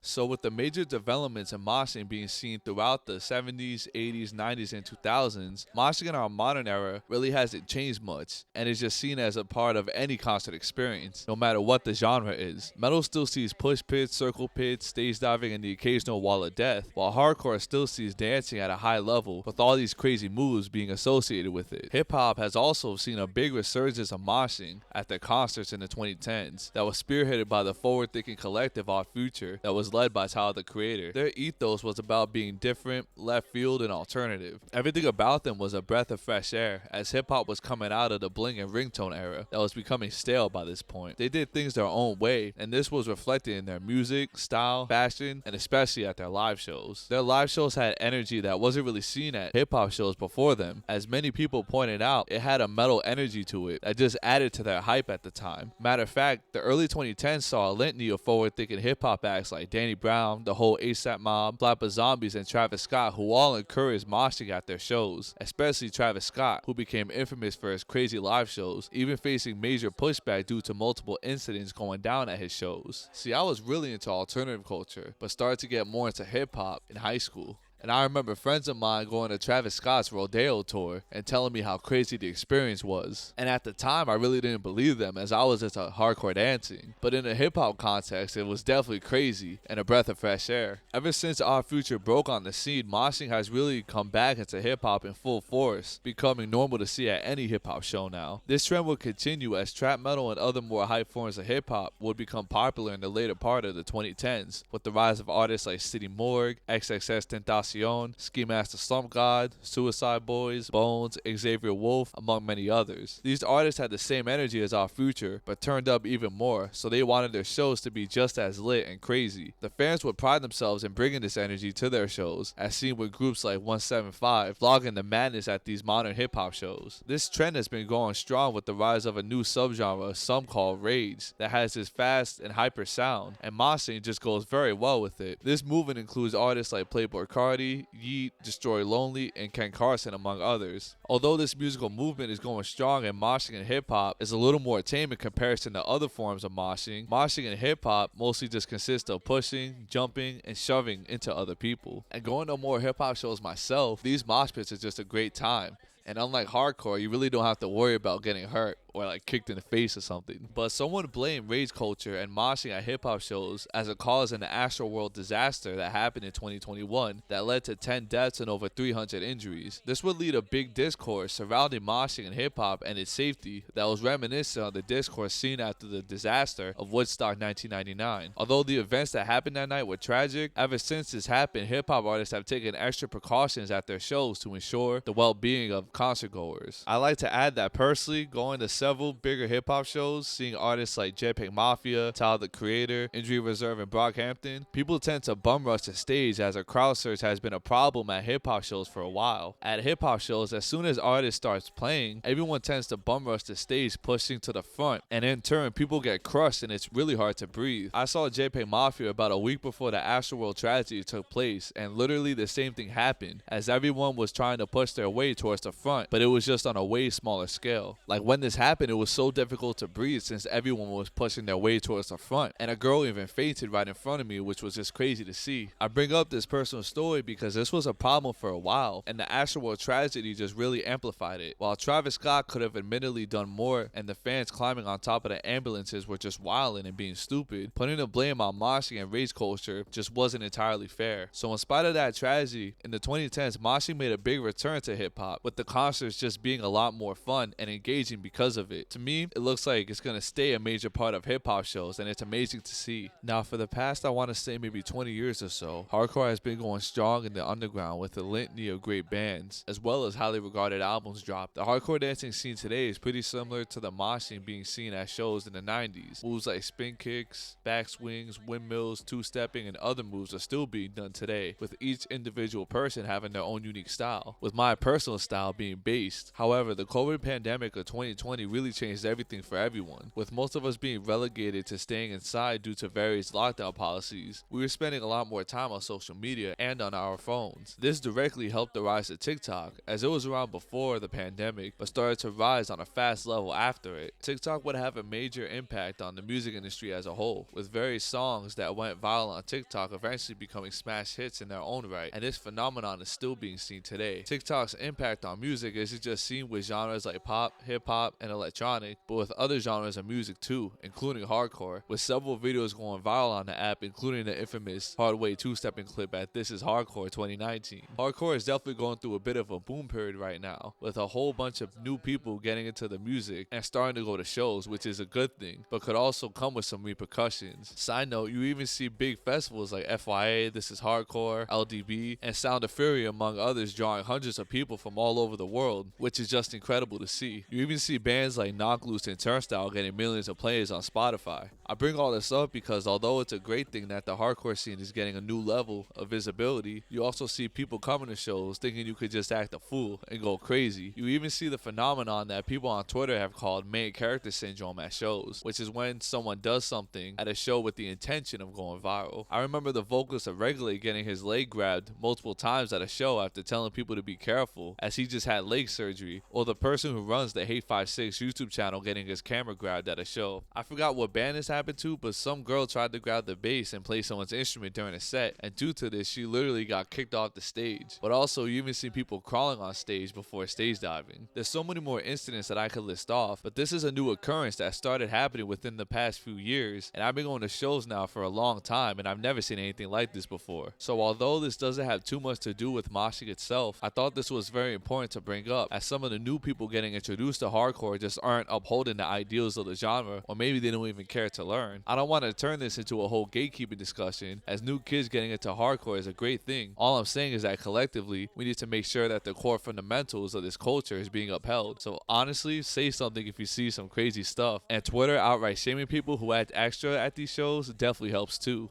So with the major developments in moshing being seen throughout the 70s, 80s, 90s, and 2000s, moshing in our modern era really hasn't changed much, and is just seen as a part of any concert experience, no matter what the genre is. Metal still sees push pits, circle pits, stage diving, and the occasional wall of death, while hardcore still sees dancing at a high level, with all these crazy moves being associated with it. Hip-hop has also seen a big resurgence of moshing at their concerts in the 2010s, that was spearheaded by the forward-thinking collective Odd Future, that was led by Tyler the Creator. Their ethos was about being different, left field, and alternative. Everything about them was a breath of fresh air, as hip-hop was coming out of the bling and ringtone era that was becoming stale by this point. They did things their own way, and this was reflected in their music, style, fashion, and especially at their live shows. Their live shows had energy that wasn't really seen at hip-hop shows before them. As many people pointed out, it had a metal energy to it that just added to their hype at the time. Matter of fact, the early 2010s saw a litany of forward-thinking hip-hop acts like Danny Brown, the whole ASAP Mob, Flapper Zombies, and Travis Scott, who all encouraged moshing at their shows, especially Travis Scott, who became infamous for his crazy live shows, even facing major pushback due to multiple incidents going down at his shows. See, I was really into alternative culture, but started to get more into hip-hop in high school. And I remember friends of mine going to Travis Scott's Rodeo tour and telling me how crazy the experience was. And at the time, I really didn't believe them, as I was into hardcore dancing. But in a hip-hop context, it was definitely crazy and a breath of fresh air. Ever since Our Future broke on the scene, moshing has really come back into hip-hop in full force, becoming normal to see at any hip-hop show now. This trend will continue as trap metal and other more hype forms of hip-hop would become popular in the later part of the 2010s, with the rise of artists like City Morgue, XXXTentacion, Ski Master Slump God, Suicide Boys, Bones, Xavier Wolf, among many others. These artists had the same energy as Our Future, but turned up even more, so they wanted their shows to be just as lit and crazy. The fans would pride themselves in bringing this energy to their shows, as seen with groups like 175 vlogging the madness at these modern hip-hop shows. This trend has been going strong with the rise of a new subgenre some call rage, that has this fast and hyper sound, and moshing just goes very well with it. This movement includes artists like Playboi Carti, Yeet, Destroy Lonely, and Ken Carson, among others. Although this musical movement is going strong, and moshing in hip-hop is a little more tame in comparison to other forms of moshing, moshing in hip-hop mostly just consists of pushing, jumping, and shoving into other people. And going to more hip-hop shows myself, these mosh pits are just a great time. And unlike hardcore, you really don't have to worry about getting hurt or like kicked in the face or something. But someone blamed rage culture and moshing at hip-hop shows as a cause in the Astroworld disaster that happened in 2021 that led to 10 deaths and over 300 injuries. This would lead a big discourse surrounding moshing in hip-hop and its safety that was reminiscent of the discourse seen after the disaster of Woodstock 1999. Although the events that happened that night were tragic, ever since this happened, hip-hop artists have taken extra precautions at their shows to ensure the well-being of concert goers. I like to add that personally, going to several bigger hip-hop shows, seeing artists like JPEG Mafia, Tyler the Creator, Injury Reserve, and Brockhampton, people tend to bum rush the stage as a crowd surge has been a problem at hip-hop shows for a while. At hip-hop shows, as soon as artists starts playing, everyone tends to bum rush the stage, pushing to the front, and in turn, people get crushed and it's really hard to breathe. I saw JPEG Mafia about a week before the Astroworld tragedy took place, and literally the same thing happened, as everyone was trying to push their way towards the front, but it was just on a way smaller scale. Like when this happened, it was so difficult to breathe since everyone was pushing their way towards the front, and a girl even fainted right in front of me, which was just crazy to see. I bring up this personal story because this was a problem for a while, and the Astroworld tragedy just really amplified it. While Travis Scott could have admittedly done more, and the fans climbing on top of the ambulances were just wilding and being stupid, putting the blame on moshing and rage culture just wasn't entirely fair. So in spite of that tragedy, in the 2010s, moshing made a big return to hip-hop, with the concerts just being a lot more fun and engaging because of it. To me, it looks like it's gonna stay a major part of hip-hop shows, and it's amazing to see. Now for the past, I want to say maybe 20 years or so, hardcore has been going strong in the underground with a litany of great bands, as well as highly regarded albums dropped. The hardcore dancing scene today is pretty similar to the moshing being seen at shows in the 90s. Moves like spin kicks, backswings, windmills, two-stepping, and other moves are still being done today, with each individual person having their own unique style, with my personal style being based. However, the COVID pandemic of 2020 really changed everything for everyone, with most of us being relegated to staying inside due to various lockdown policies. We were spending a lot more time on social media and on our phones. This directly helped the rise of TikTok, as it was around before the pandemic, but started to rise on a fast level after it. TikTok would have a major impact on the music industry as a whole, with various songs that went viral on TikTok eventually becoming smash hits in their own right, and this phenomenon is still being seen today. TikTok's impact on music isn't just seen with genres like pop, hip-hop, and electronic, but with other genres of music too, including hardcore, with several videos going viral on the app, including the infamous Hardway two-stepping clip at This Is Hardcore 2019. Hardcore is definitely going through a bit of a boom period right now, with a whole bunch of new people getting into the music and starting to go to shows, which is a good thing, but could also come with some repercussions. Side note, you even see big festivals like FYA, This Is Hardcore, LDB, and Sound of Fury among others drawing hundreds of people from all over the world, which is just incredible to see. You even see bands like Knock Loose and Turnstile getting millions of plays on Spotify. I bring all this up because although it's a great thing that the hardcore scene is getting a new level of visibility, you also see people coming to shows thinking you could just act a fool and go crazy. You even see the phenomenon that people on Twitter have called main character syndrome at shows, which is when someone does something at a show with the intention of going viral. I remember the vocalist of Regulate getting his leg grabbed multiple times at a show after telling people to be careful as he just had leg surgery, or the person who runs the Hate 56 YouTube channel getting his camera grabbed at a show. I forgot what band this happened to, but some girl tried to grab the bass and play someone's instrument during a set, and due to this she literally got kicked off the stage. But also you even see people crawling on stage before stage diving. There's so many more incidents that I could list off, but this is a new occurrence that started happening within the past few years, and I've been going to shows now for a long time and I've never seen anything like this before. So although this doesn't have too much to do with moshing itself, I thought this was very important to bring up, as some of the new people getting introduced to hardcore just aren't upholding the ideals of the genre, or maybe they don't even care to learn. I don't want to turn this into a whole gatekeeping discussion, as new kids getting into hardcore is a great thing. All I'm saying is that collectively, we need to make sure that the core fundamentals of this culture is being upheld. So honestly, say something if you see some crazy stuff, and Twitter outright shaming people who act extra at these shows definitely helps too.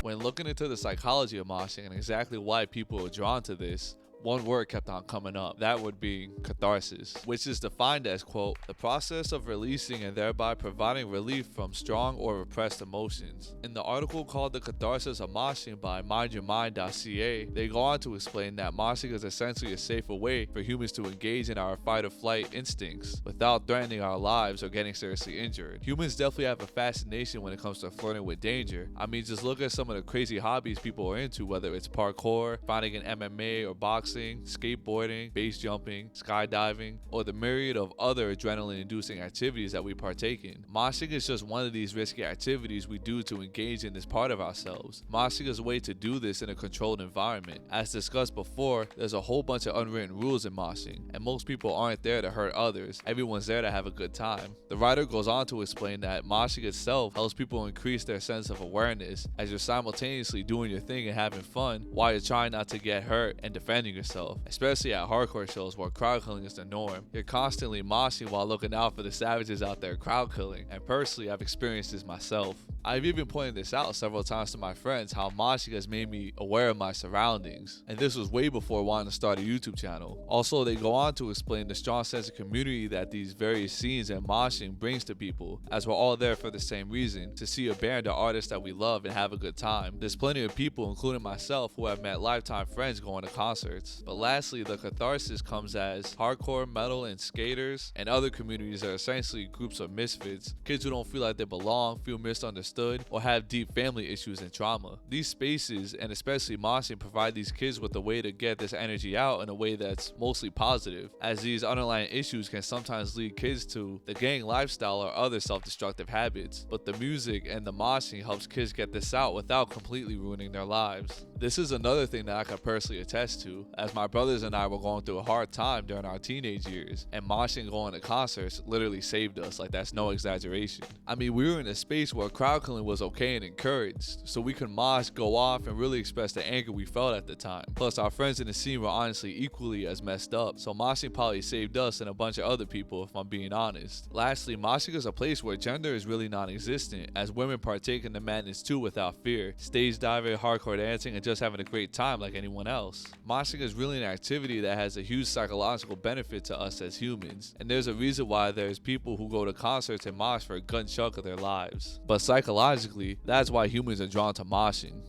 When looking into the psychology of moshing and exactly why people are drawn to this, one word kept on coming up. That would be catharsis, which is defined as, quote, the process of releasing and thereby providing relief from strong or repressed emotions. In the article called The Catharsis of Moshing by mindyourmind.ca, they go on to explain that moshing is essentially a safer way for humans to engage in our fight or flight instincts without threatening our lives or getting seriously injured. Humans definitely have a fascination when it comes to flirting with danger. I mean, just look at some of the crazy hobbies people are into, whether it's parkour, fighting in MMA or boxing, skateboarding, base jumping, skydiving, or the myriad of other adrenaline-inducing activities that we partake in. Moshing is just one of these risky activities we do to engage in this part of ourselves. Moshing is a way to do this in a controlled environment. As discussed before, there's a whole bunch of unwritten rules in moshing, and most people aren't there to hurt others. Everyone's there to have a good time. The writer goes on to explain that moshing itself helps people increase their sense of awareness, as you're simultaneously doing your thing and having fun while you're trying not to get hurt and defending yourself. yourself, especially at hardcore shows where crowd killing is the norm. You're constantly moshing while looking out for the savages out there crowd killing, and personally I've experienced this myself. I've even pointed this out several times to my friends how moshing has made me aware of my surroundings, and this was way before wanting to start a YouTube channel. Also, they go on to explain the strong sense of community that these various scenes and moshing brings to people, as we're all there for the same reason, to see a band or artist that we love and have a good time. There's plenty of people, including myself, who have met lifetime friends going to concerts. But lastly, the catharsis comes as hardcore, metal, and skaters, and other communities are essentially groups of misfits, kids who don't feel like they belong, feel misunderstood, or have deep family issues and trauma. These spaces, and especially moshing, provide these kids with a way to get this energy out in a way that's mostly positive, as these underlying issues can sometimes lead kids to the gang lifestyle or other self-destructive habits. But the music and the moshing helps kids get this out without completely ruining their lives. This is another thing that I can personally attest to, as my brothers and I were going through a hard time during our teenage years, and moshing going to concerts literally saved us. Like, that's no exaggeration. I mean, we were in a space where crowd killing was okay and encouraged, so we could mosh, go off, and really express the anger we felt at the time. Plus, our friends in the scene were honestly equally as messed up, so moshing probably saved us and a bunch of other people, if I'm being honest. Lastly, moshing is a place where gender is really non-existent, as women partake in the madness too without fear, stage diving, hardcore dancing, and just having a great time like anyone else. Moshing is really an activity that has a huge psychological benefit to us as humans, and there's a reason why there's people who go to concerts and mosh for a good chunk of their lives. But psychologically, that's why humans are drawn to moshing.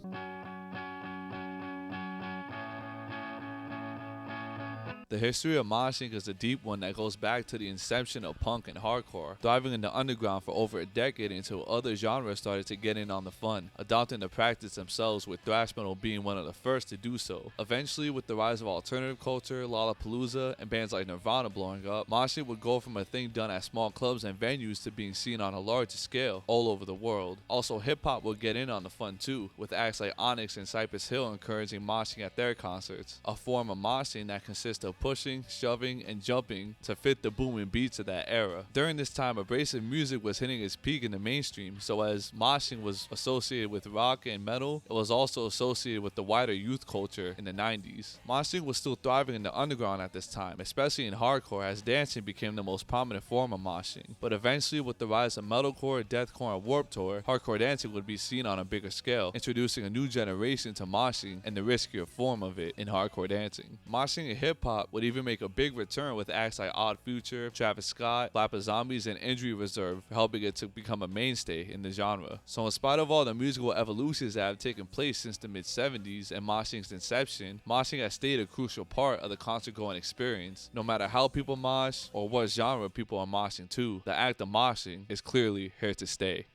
The history of moshing is a deep one that goes back to the inception of punk and hardcore, thriving in the underground for over a decade until other genres started to get in on the fun, adopting the practice themselves, with thrash metal being one of the first to do so. Eventually, with the rise of alternative culture, Lollapalooza, and bands like Nirvana blowing up, moshing would go from a thing done at small clubs and venues to being seen on a larger scale all over the world. Also, hip-hop would get in on the fun too, with acts like Onyx and Cypress Hill encouraging moshing at their concerts, a form of moshing that consists of pushing, shoving, and jumping to fit the booming beats of that era. During this time, abrasive music was hitting its peak in the mainstream, so as moshing was associated with rock and metal, it was also associated with the wider youth culture in the 90s. Moshing was still thriving in the underground at this time, especially in hardcore, as dancing became the most prominent form of moshing. But eventually, with the rise of metalcore, deathcore, and warped tour, hardcore dancing would be seen on a bigger scale, introducing a new generation to moshing and the riskier form of it in hardcore dancing. Moshing in hip-hop would even make a big return with acts like Odd Future, Travis Scott, Flapper Zombies, and Injury Reserve, helping it to become a mainstay in the genre. So in spite of all the musical evolutions that have taken place since the mid-70s and moshing's inception, moshing has stayed a crucial part of the concert-going experience. No matter how people mosh or what genre people are moshing to, the act of moshing is clearly here to stay.